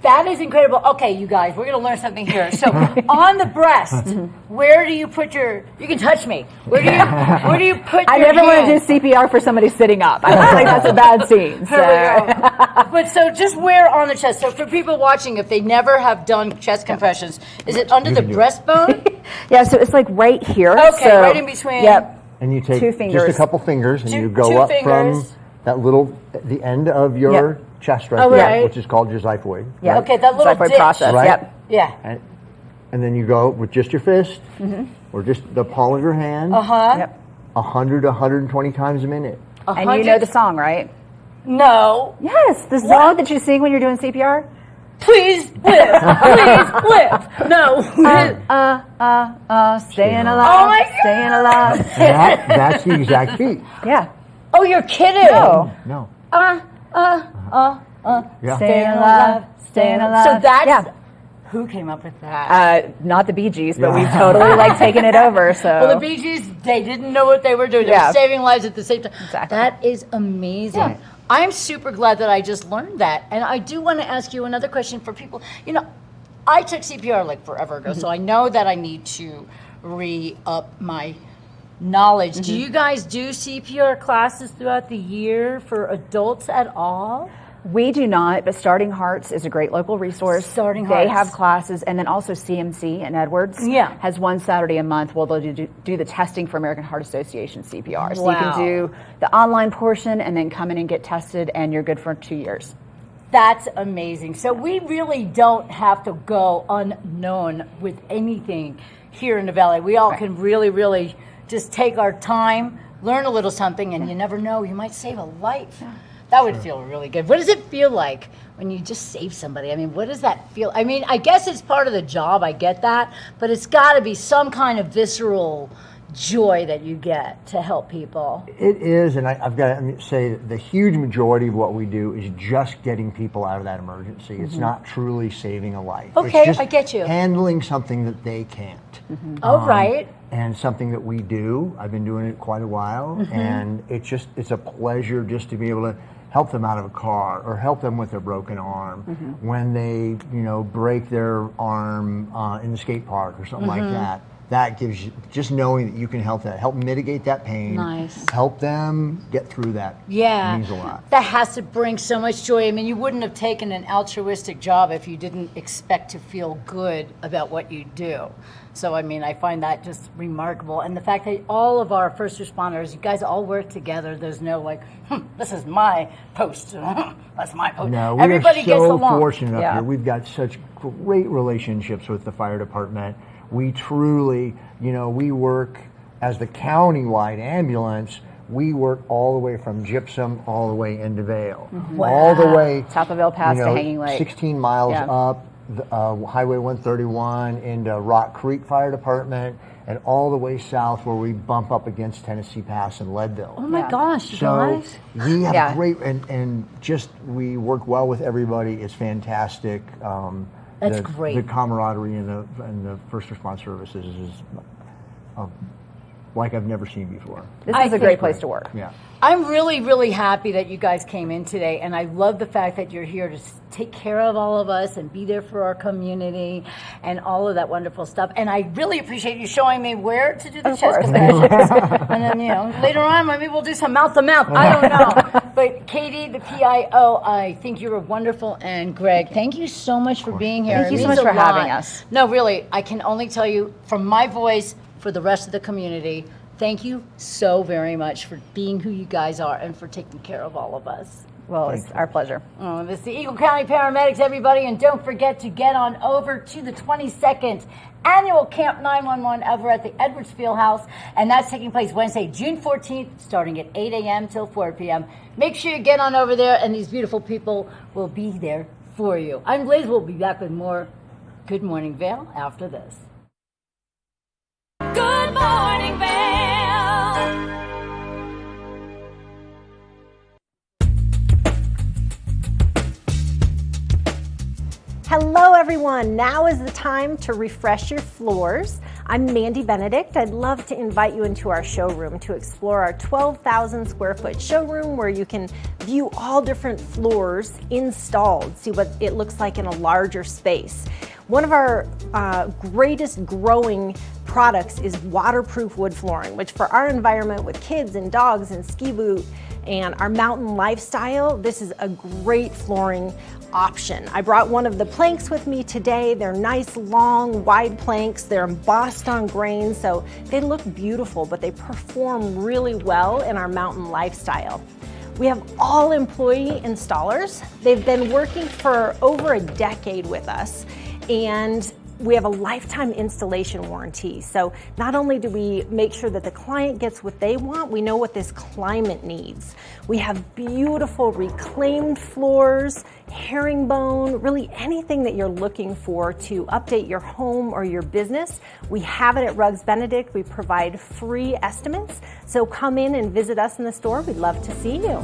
That is incredible. Okay, you guys, we're going to learn something here. So on the breast, where do you put your, you can touch me. Where do you put I your never want hand? to do CPR for somebody sitting up. I don't think that's a bad scene. So. Here we go. But so just where on the chest? So for people watching, if they never have done chest compressions, is it under the breastbone? Yeah, so it's like right here. Okay, so, right in between. Yep. And you take Two just fingers. a couple fingers and Two- you go two up fingers. from that little, the end of your chest right Oh, there, right. which is called your xiphoid. Yeah. right? Okay, that little Xiphoid ditch. process. Right? Yep. Yeah. And then you go with just your fist or just the palm of your hand, Yep. 100 to 120 times a minute. And you know the song, right? No. Yes, the song that you sing when you're doing CPR. Please live. Please live. No. Staying alive. Oh my God. Staying alive. That's the exact beat. Yeah. Oh, you're kidding. No. No. Staying alive. Staying alive. So that's who came up with that? Not the Bee Gees, but we've totally taken it over. So Well, the Bee Gees, they didn't know what they were doing. They Yeah. were saving lives at the same time. Exactly. That is amazing. I'm super glad that I just learned that. And I do want to ask you another question for people. I took CPR like forever ago, so I know that I need to re-up my knowledge. Do you guys do CPR classes throughout the year for adults at all? we do not, but Starting Hearts is a great local resource. Starting They Hearts. have classes, and then also CMC in Edwards has one Saturday a month where they'll do the testing for American Heart Association CPR. So you Wow. can do the online portion and then come in and get tested, and you're good for 2 years. That's amazing. So we really don't have to go unknown with anything here in the Valley. We all can really, really just take our time, learn a little something, and you never know, you might save a life. That would feel really good. What does it feel like when you just save somebody? I mean, what does that feel? I mean, I guess it's part of the job. I get that. But it's got to be some kind of visceral joy that you get to help people. It is, and I've got to say that the huge majority of what we do is just getting people out of that emergency. It's not truly saving a life. Okay, it's just I get you. handling something that they can't. Oh, right. And something that we do. I've been doing it quite a while, and it's a pleasure just to be able to help them out of a car or help them with their broken arm when they, break their arm in the skate park or something like that. That gives you, just knowing that you can help mitigate that pain, Nice. help them get through that. Yeah. Means a lot. That has to bring so much joy. I mean, you wouldn't have taken an altruistic job if you didn't expect to feel good about what you do. So, I mean, I find that just remarkable. And the fact that all of our first responders, you guys all work together. There's no this is my post. That's my post. No, we Everybody are gets so along. fortunate up here. We've got such great relationships with the fire department. We truly, we work as the county-wide ambulance. We work all the way from Gypsum all the way into Vail. Wow. All the way Top of Vail Pass to Hanging Lake. 16 miles up. Highway 131 into Rock Creek Fire Department, and all the way south where we bump up against Tennessee Pass and Leadville. Oh my gosh, you So guys. we have great, and just we work well with everybody. It's fantastic. That's great. The camaraderie in the first response services is like I've never seen before. This is a great place to work. Yeah. I'm really, really happy that you guys came in today, and I love the fact that you're here to take care of all of us and be there for our community and all of that wonderful stuff. And I really appreciate you showing me where to do the chest compressions. And then, later on, maybe we'll do some mouth to mouth. I don't know. But Katie, the PIO, I think you were wonderful. And Greg, thank you so much for being here. Thank you It so means much for a lot. having us. No, really, I can only tell you from my voice for the rest of the community, thank you so very much for being who you guys are and for taking care of all of us. Well, it's our pleasure. Oh, this is the Eagle County Paramedics, everybody, and don't forget to get on over to the 22nd annual Camp 911 over at the Edwards Fieldhouse, and that's taking place Wednesday, June 14th, starting at 8 a.m. till 4 p.m. Make sure you get on over there, and these beautiful people will be there for you. I'm Liz. We'll be back with more Good Morning Vail after this. Good Morning Vail. Hello everyone, now is the time to refresh your floors. I'm Mandy Benedict. I'd love to invite you into our showroom to explore our 12,000 square foot showroom where you can view all different floors installed, see what it looks like in a larger space. One of our greatest growing products is waterproof wood flooring, which for our environment with kids and dogs and ski boot and our mountain lifestyle, this is a great flooring option. I brought one of the planks with me today. They're nice, long, wide planks. They're embossed on grain, so they look beautiful, but they perform really well in our mountain lifestyle. We have all employee installers. They've been working for over a decade with us, and we have a lifetime installation warranty. So not only do we make sure that the client gets what they want, we know what this climate needs. We have beautiful reclaimed floors, herringbone, really anything that you're looking for to update your home or your business. We have it at Rugs Benedict. We provide free estimates. So come in and visit us in the store. We'd love to see you.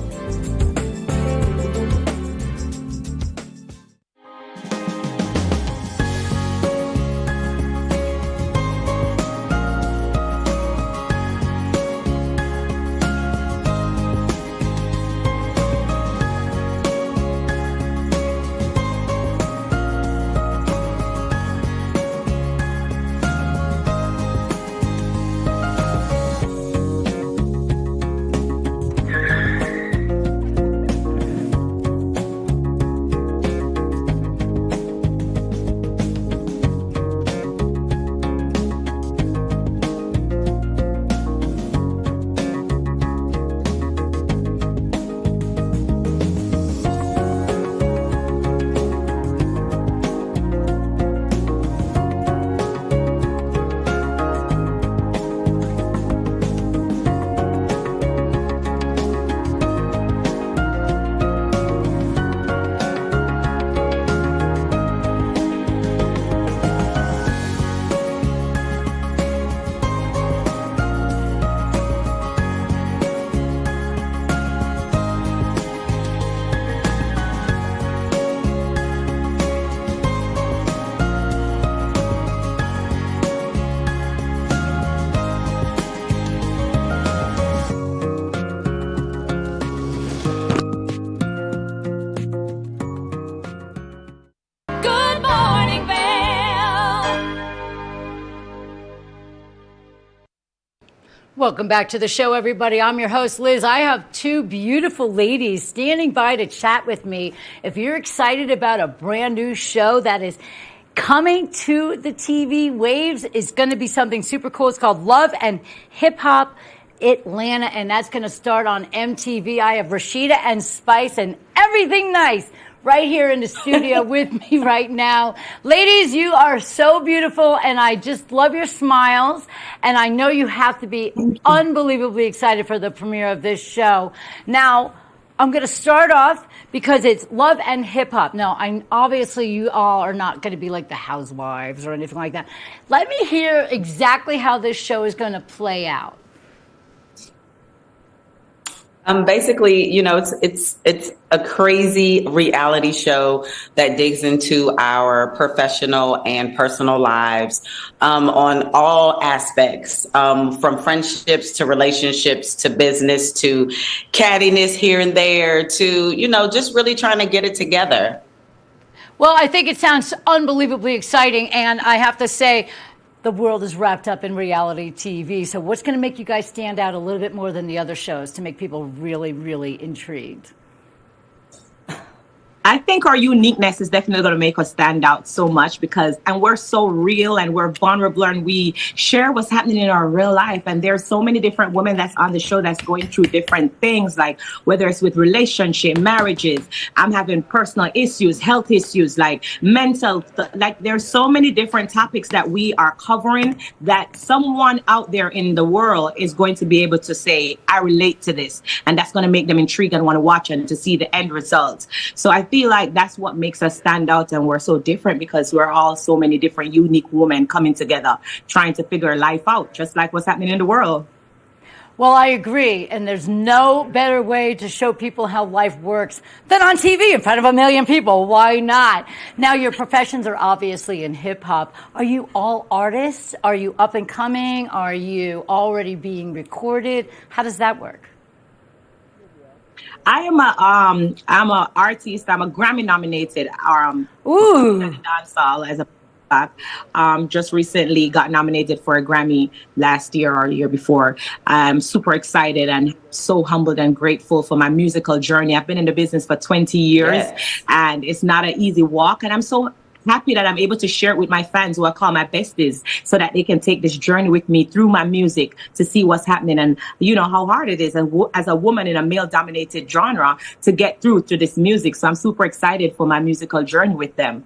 Good Morning Vail. Welcome back to the show, everybody. I'm your host, Liz. I have two beautiful ladies standing by to chat with me. If you're excited about a brand new show that is coming to the TV waves, is going to be something super cool. It's called Love and Hip Hop Atlanta, and that's going to start on MTV. I have Rashida and Spice and Everything Nice right here in the studio with me right now. Ladies, you are so beautiful, and I just love your smiles, and I know you have to be unbelievably excited for the premiere of this show. Now, I'm going to start off because it's love and hip hop. Now, obviously you all are not going to be like the housewives or anything like that. Let me hear exactly how this show is going to play out. Basically, it's a crazy reality show that digs into our professional and personal lives on all aspects, from friendships to relationships to business to cattiness here and there to, just really trying to get it together. Well, I think it sounds unbelievably exciting, and I have to say, the world is wrapped up in reality TV. So what's going to make you guys stand out a little bit more than the other shows to make people really, really intrigued? I think our uniqueness is definitely going to make us stand out so much and we're so real and we're vulnerable and we share what's happening in our real life. And there's so many different women that's on the show that's going through different things, like whether it's with relationship, marriages, I'm having personal issues, health issues, like mental, like there's so many different topics that we are covering that someone out there in the world is going to be able to say, I relate to this. And that's going to make them intrigued and want to watch and to see the end results. So I feel like that's what makes us stand out, and we're so different because we're all so many different unique women coming together trying to figure life out, just like what's happening in the world. Well, I agree, and there's no better way to show people how life works than on TV in front of a million people. Why not? Now, your professions are obviously in hip hop. Are you all artists? Are you up and coming? Are you already being recorded? How does that work? I'm a artist. I'm a Grammy nominated dancehall as a just recently got nominated for a Grammy last year or year before. I'm super excited and so humbled and grateful for my musical journey. I've been in the business for 20 years and it's not an easy walk, and I'm so happy that I'm able to share it with my fans, who I call my besties, so that they can take this journey with me through my music to see what's happening and how hard it is as a woman in a male-dominated genre to get through this music. So I'm super excited for my musical journey with them.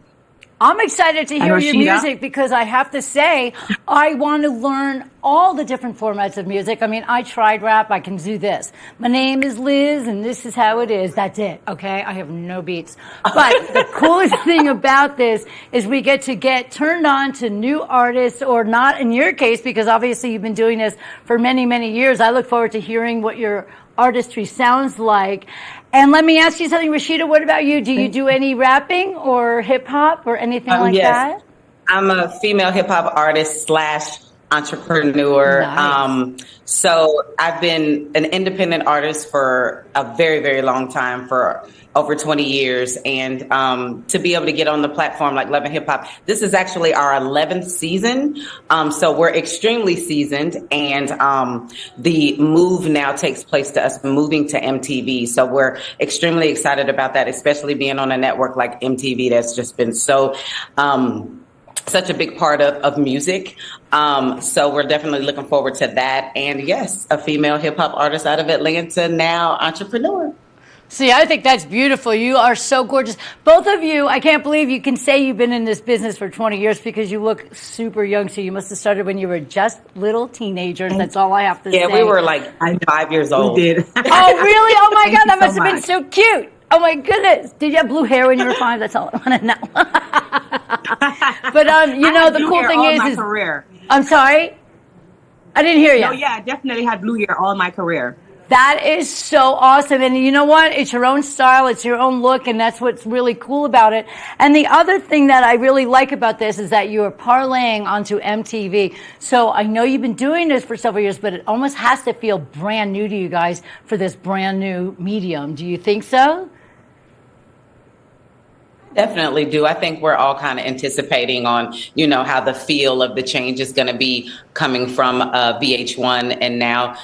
I'm excited to hear your music because I have to say, I want to learn all the different formats of music. I mean, I tried rap. I can do this. My name is Liz, and this is how it is. That's it, okay? I have no beats. But the coolest thing about this is we get turned on to new artists, or not in your case, because obviously you've been doing this for many, many years. I look forward to hearing what your artistry sounds like. And let me ask you something, Rashida, what about you? Do you do any rapping or hip hop or anything like that? I'm a female hip hop artist / entrepreneur. Nice. So I've been an independent artist for a very, very long time, for over 20 years. And to be able to get on the platform like Love and Hip Hop, this is actually our 11th season. So we're extremely seasoned. And the move now takes place to us moving to MTV. So we're extremely excited about that, especially being on a network like MTV that's just been so such a big part of music. So we're definitely looking forward to that. And yes, a female hip hop artist out of Atlanta, now entrepreneur. See, I think that's beautiful. You are so gorgeous. Both of you, I can't believe you can say you've been in this business for 20 years because you look super young. So you must have started when you were just little teenagers. That's all I have to say. Yeah, we were like 5 years old. We did. Oh, really? Oh, my God. That must have been so cute. Oh, my goodness. Did you have blue hair when you were 5? That's all I want to know. But, the cool thing is career. I'm sorry? I didn't hear you. No, yeah, I definitely had blue hair all my career. That is so awesome. And you know what? It's your own style. It's your own look. And that's what's really cool about it. And the other thing that I really like about this is that you are parlaying onto MTV. So I know you've been doing this for several years, but it almost has to feel brand new to you guys for this brand new medium. Do you think so? Definitely do. I think we're all kind of anticipating on, how the feel of the change is going to be coming from VH1 and now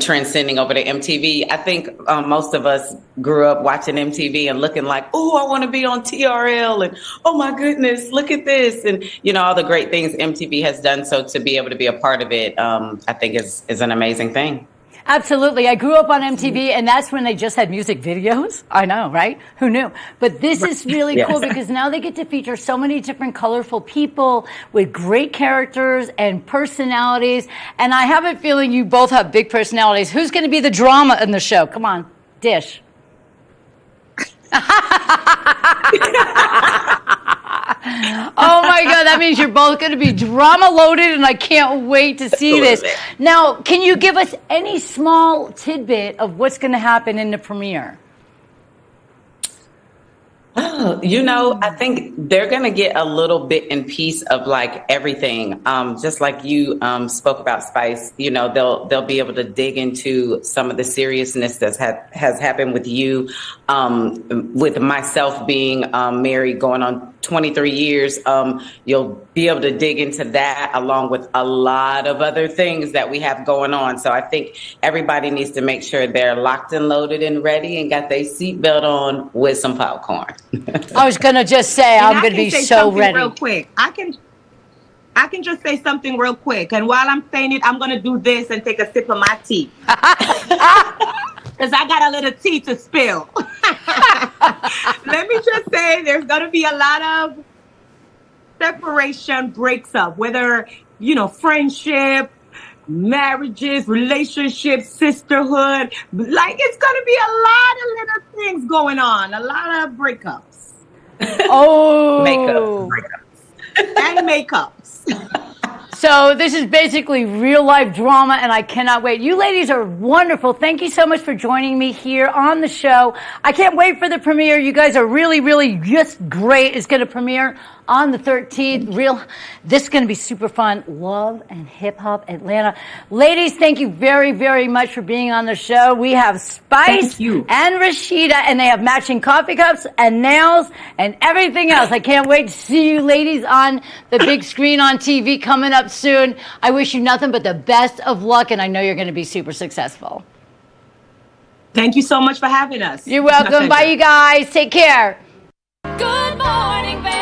transcending over to MTV. I think most of us grew up watching MTV and looking like, oh, I want to be on TRL, and oh my goodness, look at this, and all the great things MTV has done. So to be able to be a part of it, I think is an amazing thing. Absolutely. I grew up on MTV, and that's when they just had music videos. I know, right? Who knew? But this is really cool because now they get to feature so many different colorful people with great characters and personalities. And I have a feeling you both have big personalities. Who's going to be the drama in the show? Come on, dish. Oh my God, that means you're both going to be drama loaded, and I can't wait to see this. Now, can you give us any small tidbit of what's going to happen in the premiere? Oh, I think they're going to get a little bit and piece of like everything. Just like you spoke about Spice, they'll be able to dig into some of the seriousness that has happened with you, with myself being married going on 23 years. You'll be able to dig into that along with a lot of other things that we have going on. So I think everybody needs to make sure they're locked and loaded and ready and got their seatbelt on with some popcorn. I was going to just say, I'm going to be so ready. Real quick. I can just say something real quick. And while I'm saying it, I'm going to do this and take a sip of my tea. Because I got a little tea to spill. Let me just say there's going to be a lot of separation breaks up, whether, friendship, marriages, relationships, sisterhood. Like, it's going to be a lot of little things going on, a lot of breakups. Oh. Breakups. And makeups. So this is basically real life drama, and I cannot wait. You ladies are wonderful. Thank you so much for joining me here on the show. I can't wait for the premiere. You guys are really, really just great. It's going to premiere on the 13th. This is going to be super fun. Love and Hip Hop Atlanta. Ladies, thank you very, very much for being on the show. We have Spice and Rashida, and they have matching coffee cups and nails and everything else. I can't wait to see you ladies on the big screen on TV coming up soon. I wish you nothing but the best of luck, and I know you're going to be super successful. Thank you so much for having us. You're welcome. Bye, you guys. Take care. Good Morning Vail.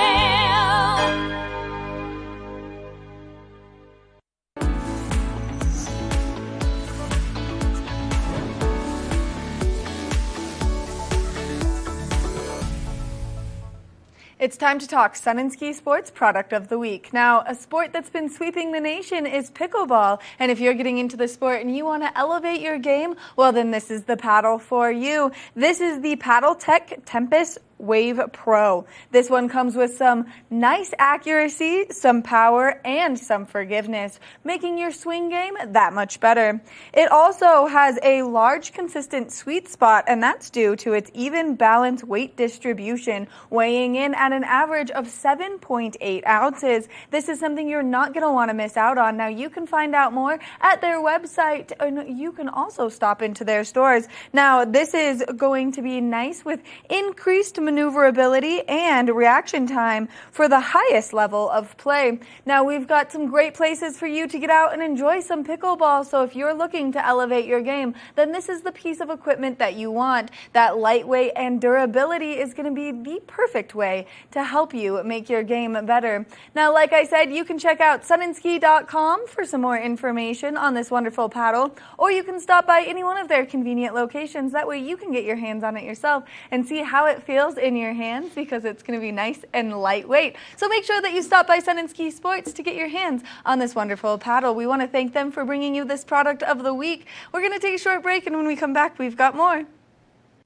It's time to talk Sun and Ski Sports Product of the Week. Now, a sport that's been sweeping the nation is pickleball. And if you're getting into the sport and you want to elevate your game, well, then this is the paddle for you. This is the Paddle Tech Tempest Wave Pro. This one comes with some nice accuracy, some power, and some forgiveness, making your swing game that much better. It also has a large, consistent sweet spot, and that's due to its even balanced weight distribution, weighing in at an average of 7.8 ounces. This is something you're not going to want to miss out on. Now, you can find out more at their website, and you can also stop into their stores. Now, this is going to be nice with increased maneuverability and reaction time for the highest level of play. Now, we've got some great places for you to get out and enjoy some pickleball. So if you're looking to elevate your game, then this is the piece of equipment that you want. That lightweight and durability is going to be the perfect way to help you make your game better. Now, like I said, you can check out sunandski.com for some more information on this wonderful paddle, or you can stop by any one of their convenient locations. That way you can get your hands on it yourself and see how it feels in your hands, because it's going to be nice and lightweight. So make sure that you stop by Sun and Ski Sports to get your hands on this wonderful paddle. We want to thank them for bringing you this product of the week. We're going to take a short break, and when we come back, we've got more.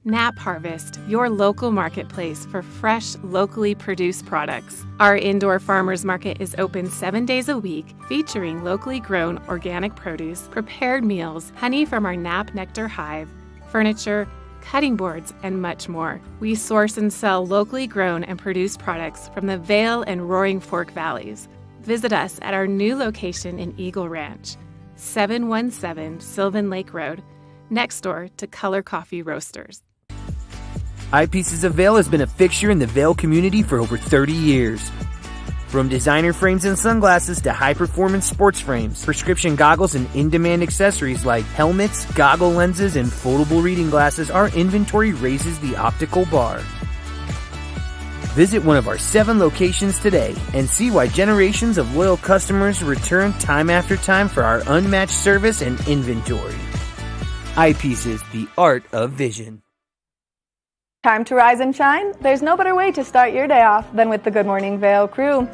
Nap Harvest, your local marketplace for fresh, locally produced products. Our indoor farmers market is open 7 days a week, featuring locally grown organic produce, prepared meals, honey from our Nap Nectar hive, furniture, cutting boards, and much more. We source and sell locally grown and produced products from the Vail and Roaring Fork Valleys. Visit us at our new location in Eagle Ranch, 717 Sylvan Lake Road, next door to Color Coffee Roasters. Eyepieces of Vail has been a fixture in the Vail community for over 30 years. From designer frames and sunglasses to high-performance sports frames, prescription goggles, and in-demand accessories like helmets, goggle lenses, and foldable reading glasses, our inventory raises the optical bar. Visit one of our 7 locations today and see why generations of loyal customers return time after time for our unmatched service and inventory. Eyepieces, the art of vision. Time to rise and shine? There's no better way to start your day off than with the Good Morning Vail crew.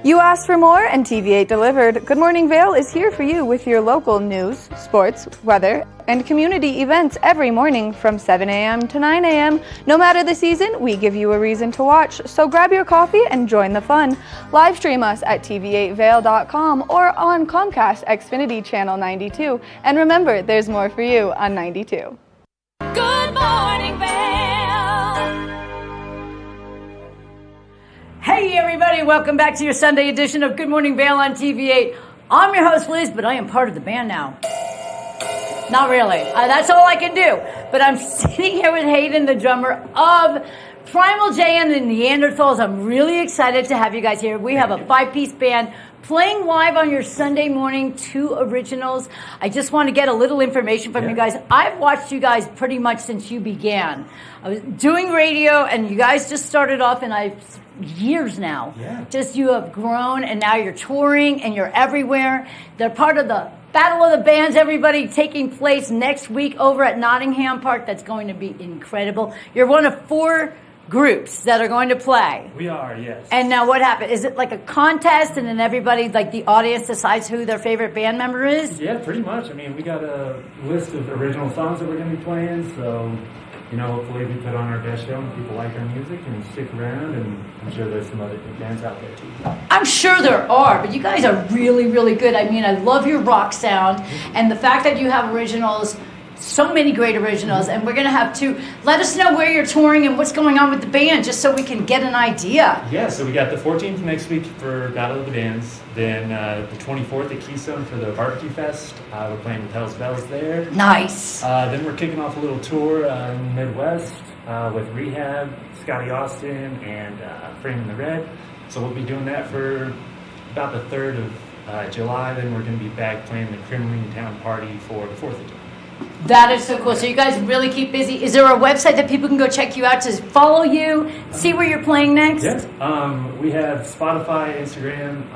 You asked for more, and TV8 delivered. Good Morning Vail is here for you with your local news, sports, weather, and community events every morning from 7 a.m. to 9 a.m. No matter the season, we give you a reason to watch, so grab your coffee and join the fun. Live stream us at tv8vail.com or on Comcast Xfinity Channel 92. And remember, there's more for you on 92. Good Morning Vail. Hey everybody, welcome back to your Sunday edition of Good Morning Vail on TV8. I'm your host Liz, but I am part of the band now. Not really. That's all I can do. But I'm sitting here with Hayden, the drummer of Primal J and the Neanderthals. I'm really excited to have you guys here. We have a 5-piece band playing live on your Sunday morning, 2 originals. I just want to get a little information from you guys. I've watched you guys pretty much since you began. I was doing radio, and you guys just started off, and years now. Yeah. Just you have grown, and now you're touring, and you're everywhere. They're part of the Battle of the Bands, everybody, taking place next week over at Nottingham Park. That's going to be incredible. You're one of 4 groups that are going to play. We are, yes. And now what happened? Is it like a contest, and then everybody, like the audience, decides who their favorite band member is? Yeah, pretty much. I mean, we got a list of original songs that we're going to be playing, so, you know, hopefully we put on our best show and people like our music and stick around, and I'm sure there's some other good bands out there too. I'm sure there are, but you guys are really, really good. I mean, I love your rock sound, and the fact that you have originals, so many great originals, and we're going to have to let us know where you're touring and what's going on with the band, just so we can get an idea. Yeah, so we got the 14th next week for Battle of the Bands, then the 24th at Keystone for the Barbecue Fest. We're playing with Hell's Bells there. Nice. Then we're kicking off a little tour in the Midwest with Rehab, Scotty Austin, and Framing the Red. So we'll be doing that for about the 3rd of July. Then we're going to be back playing the Kremlin Town Party for the 4th of July. That is so cool. So you guys really keep busy. Is there a website that people can go check you out to follow you, see where you're playing next? Yes. We have Spotify, Instagram.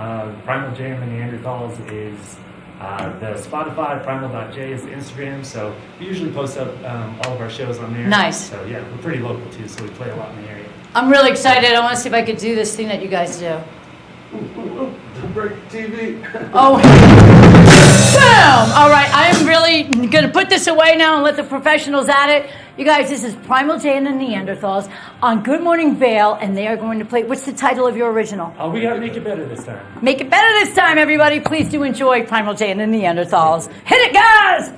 Primal J and the Neanderthals is the Spotify. Primal.j is the Instagram. So we usually post up all of our shows on there. Nice. So yeah, we're pretty local too, so we play a lot in the area. I'm really excited. I want to see if I could do this thing that you guys do. Break TV. Oh. Boom! All right, I am really going to put this away now and let the professionals at it. You guys, this is Primal J and the Neanderthals on Good Morning Vail, and they are going to play. What's the title of your original? We got to Make It Better this time. Make it better this time, everybody. Please do enjoy Primal J and the Neanderthals. Hit it, guys!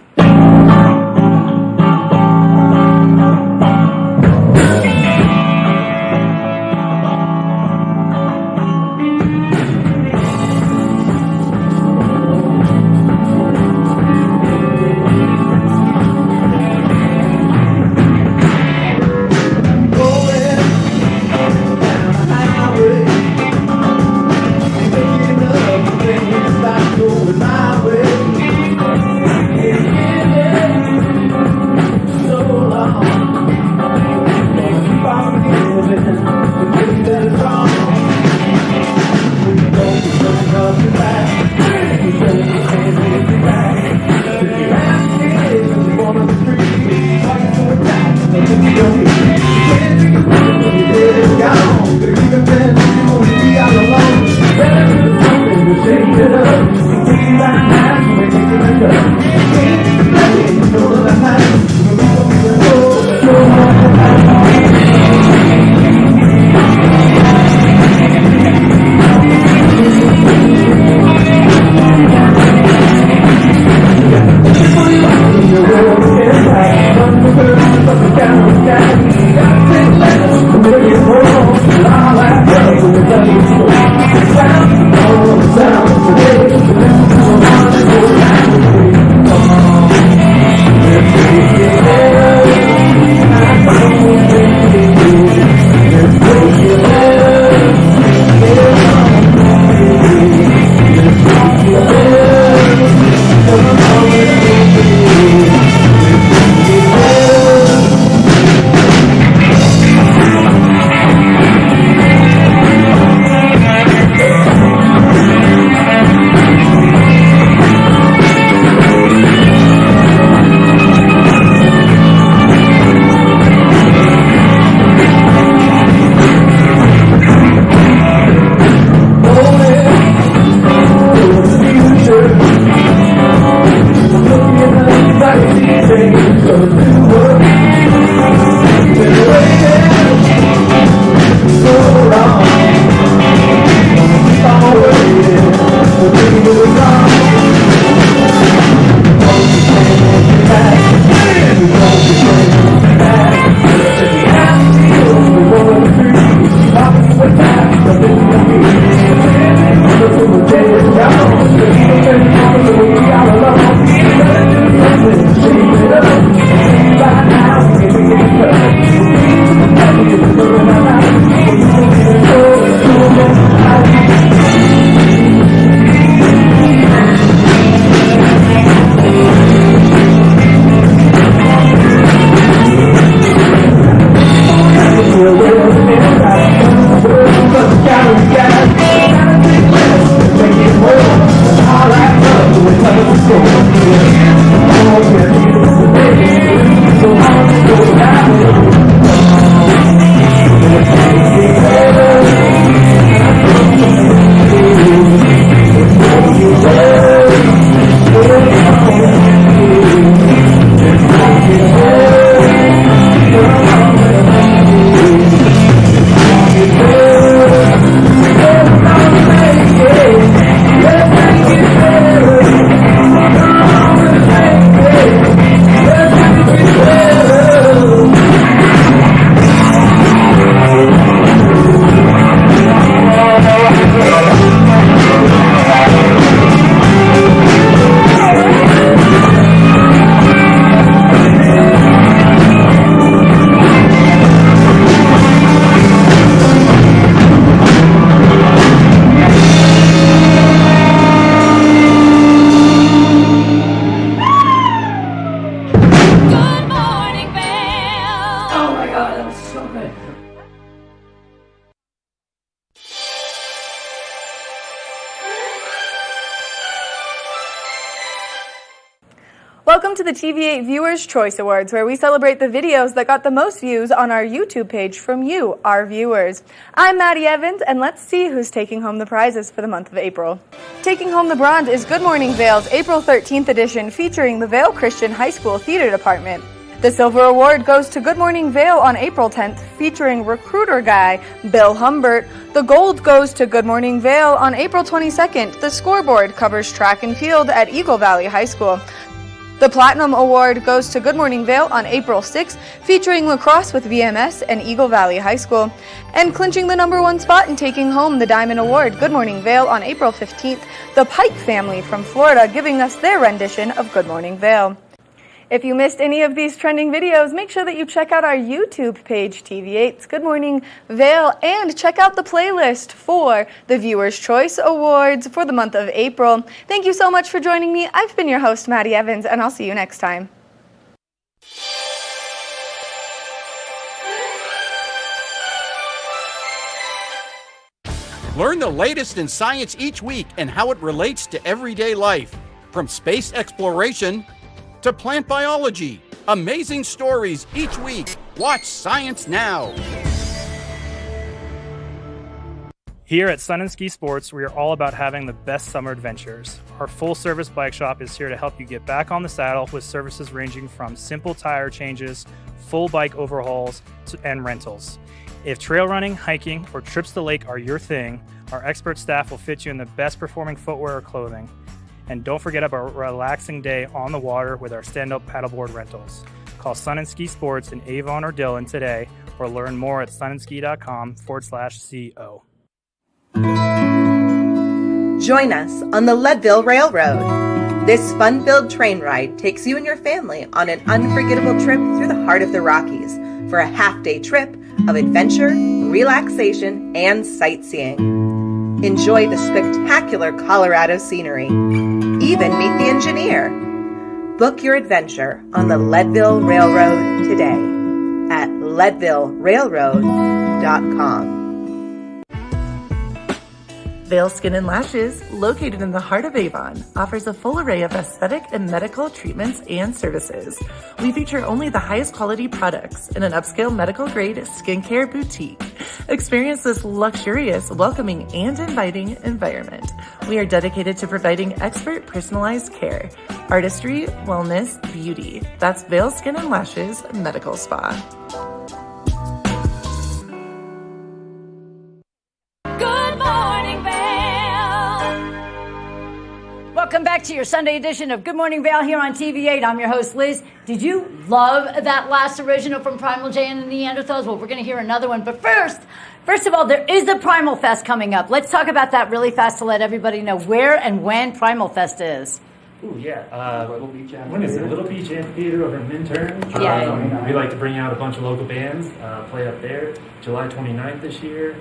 Down, Welcome to the TV8 Viewers' Choice Awards, where we celebrate the videos that got the most views on our YouTube page from you, our viewers. I'm Maddie Evans, and let's see who's taking home the prizes for the month of April. Taking home the bronze is Good Morning Vail's April 13th edition, featuring the Vail Christian High School Theater Department. The silver award goes to Good Morning Vail on April 10th, featuring recruiter guy Bill Humbert. The gold goes to Good Morning Vail on April 22nd. The scoreboard covers track and field at Eagle Valley High School. The Platinum Award goes to Good Morning Vail on April 6th, featuring lacrosse with VMS and Eagle Valley High School. And clinching the #1 spot and taking home the Diamond Award, Good Morning Vail on April 15th, the Pike family from Florida giving us their rendition of Good Morning Vail. If you missed any of these trending videos, make sure that you check out our YouTube page, TV8's Good Morning Vail, and check out the playlist for the Viewers' Choice Awards for the month of April. Thank you so much for joining me. I've been your host, Maddie Evans, and I'll see you next time. Learn the latest in science each week and how it relates to everyday life. From space exploration to plant biology. Amazing stories each week. Watch Science Now. Here at Sun and Ski Sports, we are all about having the best summer adventures. Our full-service bike shop is here to help you get back on the saddle with services ranging from simple tire changes, full bike overhauls, and rentals. If trail running, hiking, or trips to the lake are your thing, our expert staff will fit you in the best performing footwear or clothing. And don't forget about a relaxing day on the water with our stand-up paddleboard rentals. Call Sun and Ski Sports in Avon or Dillon today, or learn more at sunandski.com/CO. Join us on the Leadville Railroad. This fun-filled train ride takes you and your family on an unforgettable trip through the heart of the Rockies for a half-day trip of adventure, relaxation, and sightseeing. Enjoy the spectacular Colorado scenery. Even meet the engineer. Book your adventure on the Leadville Railroad today at leadvillerailroad.com. Vail Skin and Lashes, located in the heart of Avon, offers a full array of aesthetic and medical treatments and services. We feature only the highest quality products in an upscale medical-grade skincare boutique. Experience this luxurious, welcoming, and inviting environment. We are dedicated to providing expert personalized care, artistry, wellness, beauty. That's Vail Skin and Lashes Medical Spa. Welcome back to your Sunday edition of Good Morning Vail here on TV8. I'm your host, Liz. Did you love that last original from Primal J and the Neanderthals? Well, we're going to hear another one. But first of all, there is a Primal Fest coming up. Let's talk about that really fast to let everybody know where and when Primal Fest is. Ooh, yeah. When is it? Little Beach Amphitheater over in Minturn. Yeah. We like to bring out a bunch of local bands, play up there. July 29th this year.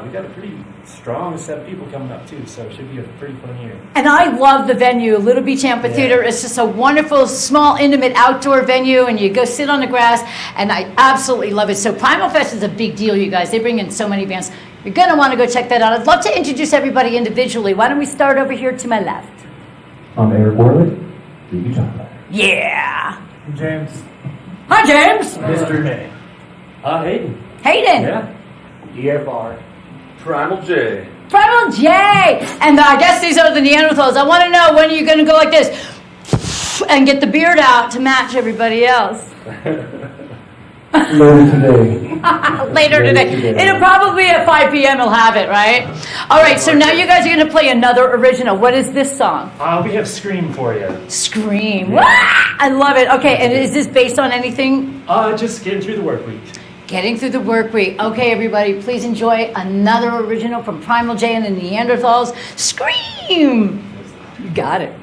We've got a pretty strong set of people coming up too, so it should be a pretty fun year. And I love the venue, Little Beach Amphitheater. Yeah. It's just a wonderful, small, intimate outdoor venue, and you go sit on the grass, and I absolutely love it. So Primal Fest is a big deal, you guys. They bring in so many bands. You're going to want to go check that out. I'd love to introduce everybody individually. Why don't we start over here to my left? I'm Eric Worley, the guitar player. Yeah. James. Hi, James. Mr. May. Hayden. Hayden. Yeah. EFR. Primal J. Primal J. And I guess these are the Neanderthals. I want to know, when are you going to go like this and get the beard out to match everybody else? Later today. Later today. It'll probably be at 5 p.m. We'll have it, right? All right, so now you guys are going to play another original. What is this song? We have Scream for you. Scream. Yeah. I love it. Okay, and is this based on anything? Just getting through the work week. Getting through the work week. Okay, everybody, please enjoy another original from Primal J and the Neanderthals. Scream! You got it.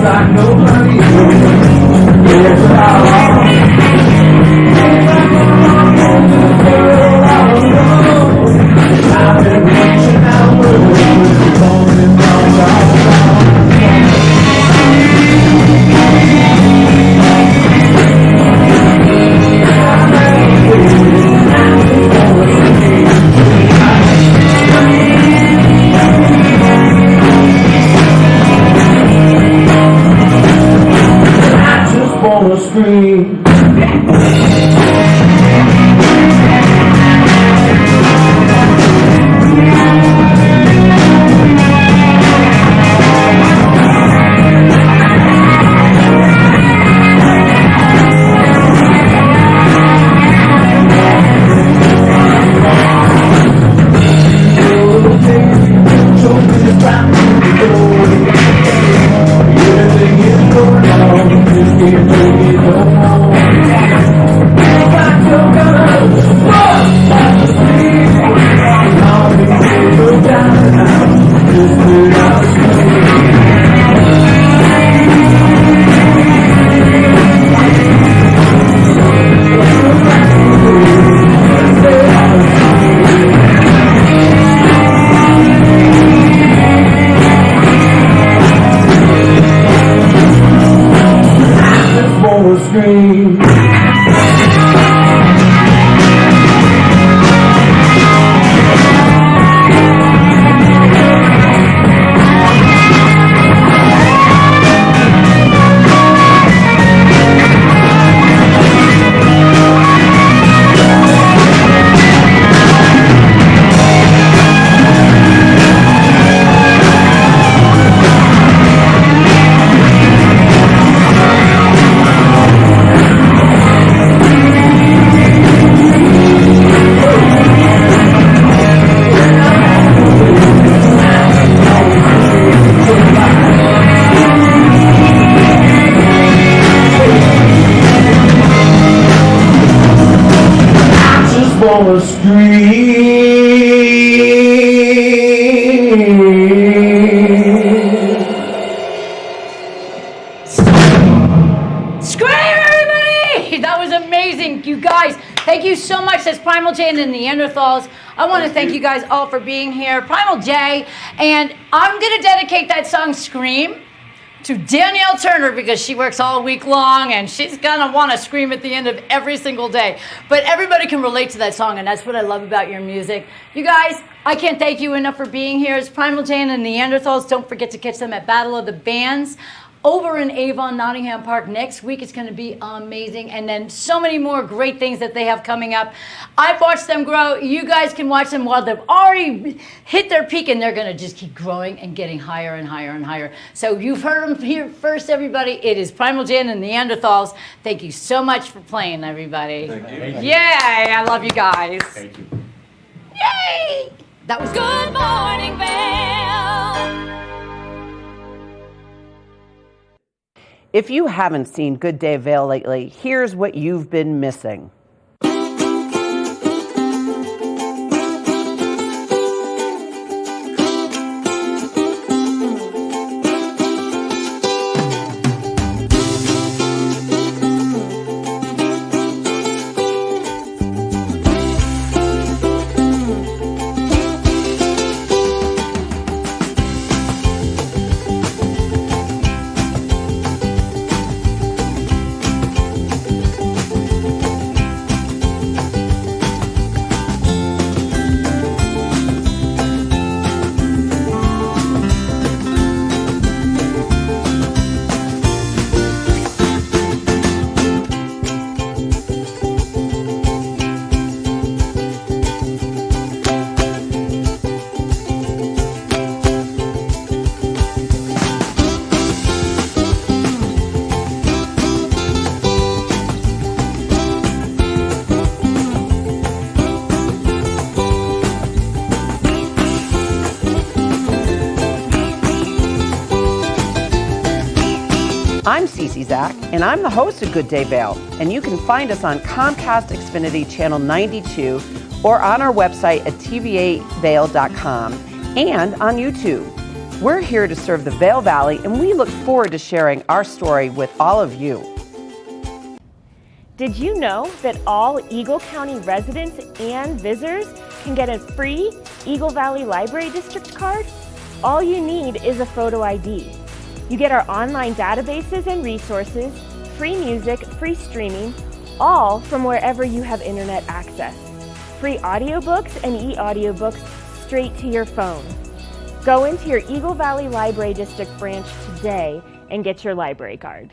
I know gonna Scream, everybody! That was amazing, you guys. Thank you so much. That's Primal J and the Neanderthals. I want to thank you guys all for being here. Primal J, and I'm going to dedicate that song, Scream, to Danielle Turner because she works all week long and she's going to want to scream at the end of every single day. But everybody can relate to that song, and that's what I love about your music. You guys, I can't thank you enough for being here. It's Primal J and the Neanderthals. Don't forget to catch them at Battle of the Bands over in Avon, Nottingham Park. Next week it's going to be amazing, and then so many more great things that they have coming up. I've watched them grow. You guys can watch them while they've already hit their peak, and they're going to just keep growing and getting higher and higher and higher. So you've heard them here first, everybody. It is Primal J and the Neanderthals. Thank you so much for playing, everybody. Thank you. Yay! I love you guys. Thank you. Yay! That was Good Morning Vail. If you haven't seen Good Day Vail lately, here's what you've been missing. I'm Cece Zach, and I'm the host of Good Day Vail, and you can find us on Comcast Xfinity Channel 92 or on our website at tva8vail.com and on YouTube. We're here to serve the Vail Valley, and we look forward to sharing our story with all of you. Did you know that all Eagle County residents and visitors can get a free Eagle Valley Library District card? All you need is a photo ID. You get our online databases and resources, free music, free streaming, all from wherever you have internet access. Free audiobooks and e-audiobooks straight to your phone. Go into your Eagle Valley Library District branch today and get your library card.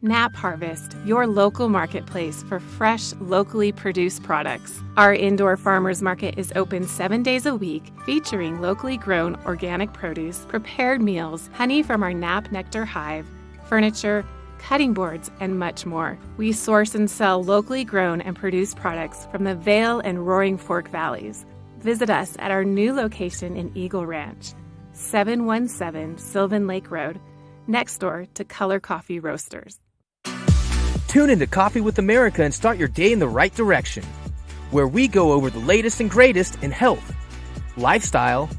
Nap Harvest, your local marketplace for fresh, locally produced products. Our indoor farmers market is open 7 days a week, featuring locally grown organic produce, prepared meals, honey from our Nap Nectar hive, furniture, cutting boards, and much more. We source and sell locally grown and produced products from the Vail and Roaring Fork Valleys. Visit us at our new location in Eagle Ranch, 717 Sylvan Lake Road, next door to Color Coffee Roasters. Tune into Coffee with America and start your day in the right direction, where we go over the latest and greatest in health, lifestyle,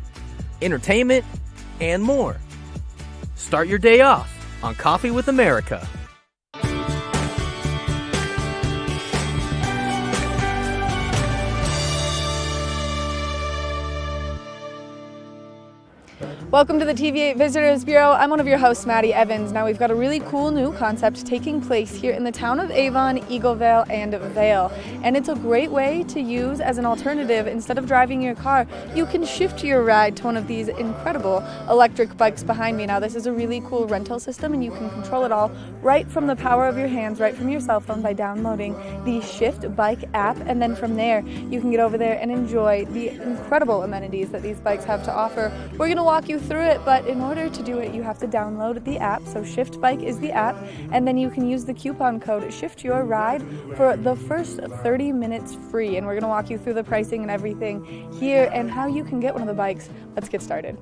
entertainment, and more. Start your day off on Coffee with America. Welcome to the TV8 Visitors Bureau. I'm one of your hosts, Maddie Evans. Now we've got a really cool new concept taking place here in the town of Avon, Eaglevale, and Vail. And it's a great way to use as an alternative. Instead of driving your car, you can shift your ride to one of these incredible electric bikes behind me. Now this is a really cool rental system, and you can control it all right from the power of your hands, right from your cell phone by downloading the Shift Bike app. And then from there, you can get over there and enjoy the incredible amenities that these bikes have to offer. We're going to walk you through it, but in order to do it, you have to download the app. So Shift Bike is the app, and then you can use the coupon code Shift Your Ride for the first 30 minutes free. And we're going to walk you through the pricing and everything here and how you can get one of the bikes. Let's get started.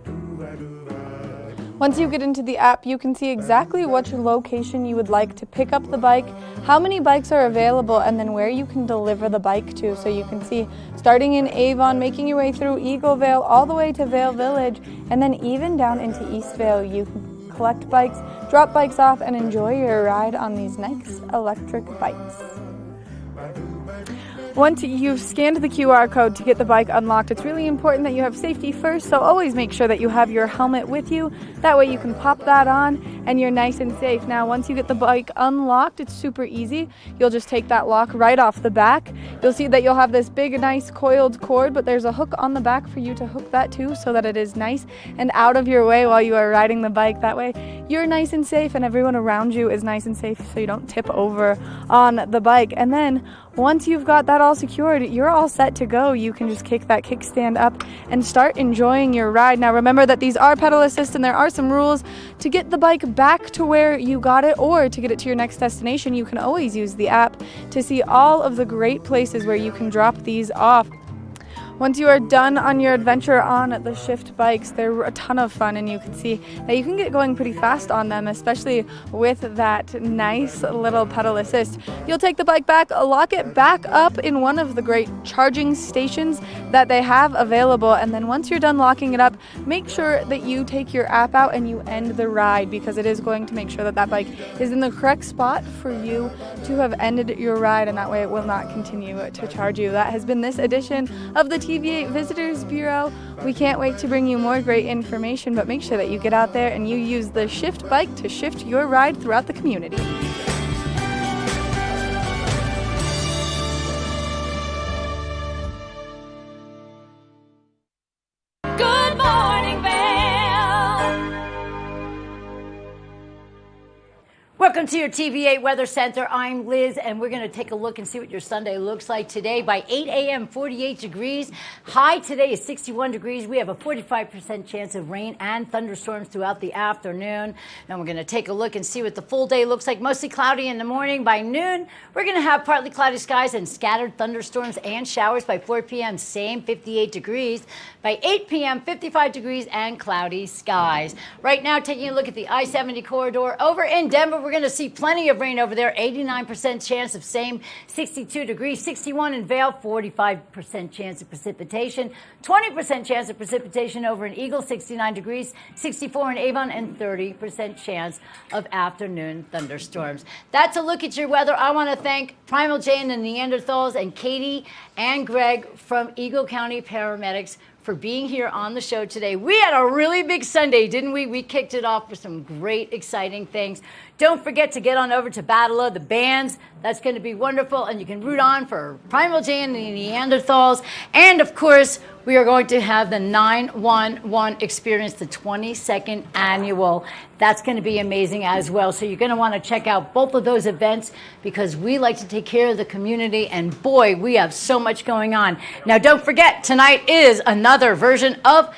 Once you get into the app, you can see exactly which location you would like to pick up the bike, how many bikes are available, and then where you can deliver the bike to. So you can see starting in Avon, making your way through Eagle Vale, all the way to Vale Village, and then even down into East Vale. You can collect bikes, drop bikes off, and enjoy your ride on these nice electric bikes. Once you've scanned the QR code to get the bike unlocked, it's really important that you have safety first, so always make sure that you have your helmet with you. That way you can pop that on and you're nice and safe. Now, once you get the bike unlocked, it's super easy. You'll just take that lock right off the back. You'll see that you'll have this big, nice coiled cord, but there's a hook on the back for you to hook that to so that it is nice and out of your way while you are riding the bike. That way you're nice and safe and everyone around you is nice and safe so you don't tip over on the bike. And then once you've got that all secured, you're all set to go. You can just kick that kickstand up and start enjoying your ride. Now remember that these are pedal assist and there are some rules. To get the bike back to where you got it or to get it to your next destination, you can always use the app to see all of the great places where you can drop these off. Once you are done on your adventure on the Shift bikes, they're a ton of fun, and you can see that you can get going pretty fast on them, especially with that nice little pedal assist. You'll take the bike back, lock it back up in one of the great charging stations that they have available, and then once you're done locking it up, make sure that you take your app out and you end the ride, because it is going to make sure that that bike is in the correct spot for you to have ended your ride, and that way it will not continue to charge you. That has been this edition of the TV8 Visitors Bureau. We can't wait to bring you more great information, but make sure that you get out there and you use the Shift bike to shift your ride throughout the community. Good Morning Vail. Welcome to your TV8 Weather Center. I'm Liz, and we're going to take a look and see what your Sunday looks like today. By 8 a.m., 48 degrees. High today is 61 degrees. We have a 45% chance of rain and thunderstorms throughout the afternoon. Now we're going to take a look and see what the full day looks like. Mostly cloudy in the morning. By noon, we're going to have partly cloudy skies and scattered thunderstorms and showers. By 4 p.m., same 58 degrees. By 8 p.m., 55 degrees and cloudy skies. Right now, taking a look at the I-70 corridor over in Denver, we're going to see plenty of rain over there. 89% chance of same, 62 degrees. 61 in Vail, 45% chance of precipitation. 20% chance of precipitation over in Eagle, 69 degrees. 64 in Avon, and 30% chance of afternoon thunderstorms. That's a look at your weather. I want to thank Primal J and the Neanderthals and Katie and Greg from Eagle County Paramedics for being here on the show today. We had a really big Sunday, didn't we? We kicked it off with some great, exciting things. Don't forget to get on over to Battle of the Bands. That's going to be wonderful, and you can root on for Primal J and the Neanderthals. And, of course, we are going to have the 911 experience, the 22nd annual. That's going to be amazing as well. So you're going to want to check out both of those events because we like to take care of the community, and boy, we have so much going on. Now, don't forget, tonight is another version of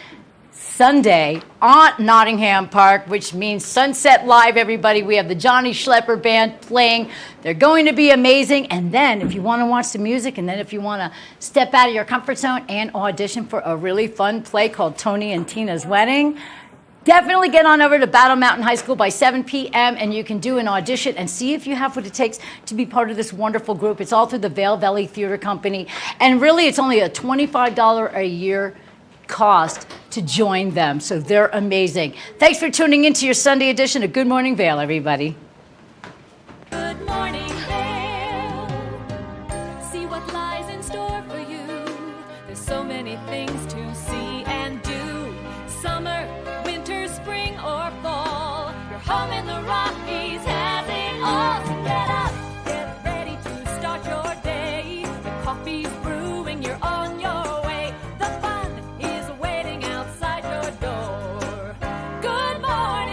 Sunday on Nottingham Park, which means Sunset Live, everybody. We have the Johnny Schlepper Band playing. They're going to be amazing. And then if you want to watch some music, and then if you want to step out of your comfort zone and audition for a really fun play called Tony and Tina's Wedding, definitely get on over to Battle Mountain High School by 7 p.m. and you can do an audition and see if you have what it takes to be part of this wonderful group. It's all through the Vail Valley Theater Company. And really, it's only a $25 a year cost to join them. So they're amazing. Thanks for tuning into your Sunday edition of Good Morning Vail, everybody. Good Morning Vail. See what lies in store for you. There's so many things to see and do. Summer, winter, spring, or fall. You're home in the rock.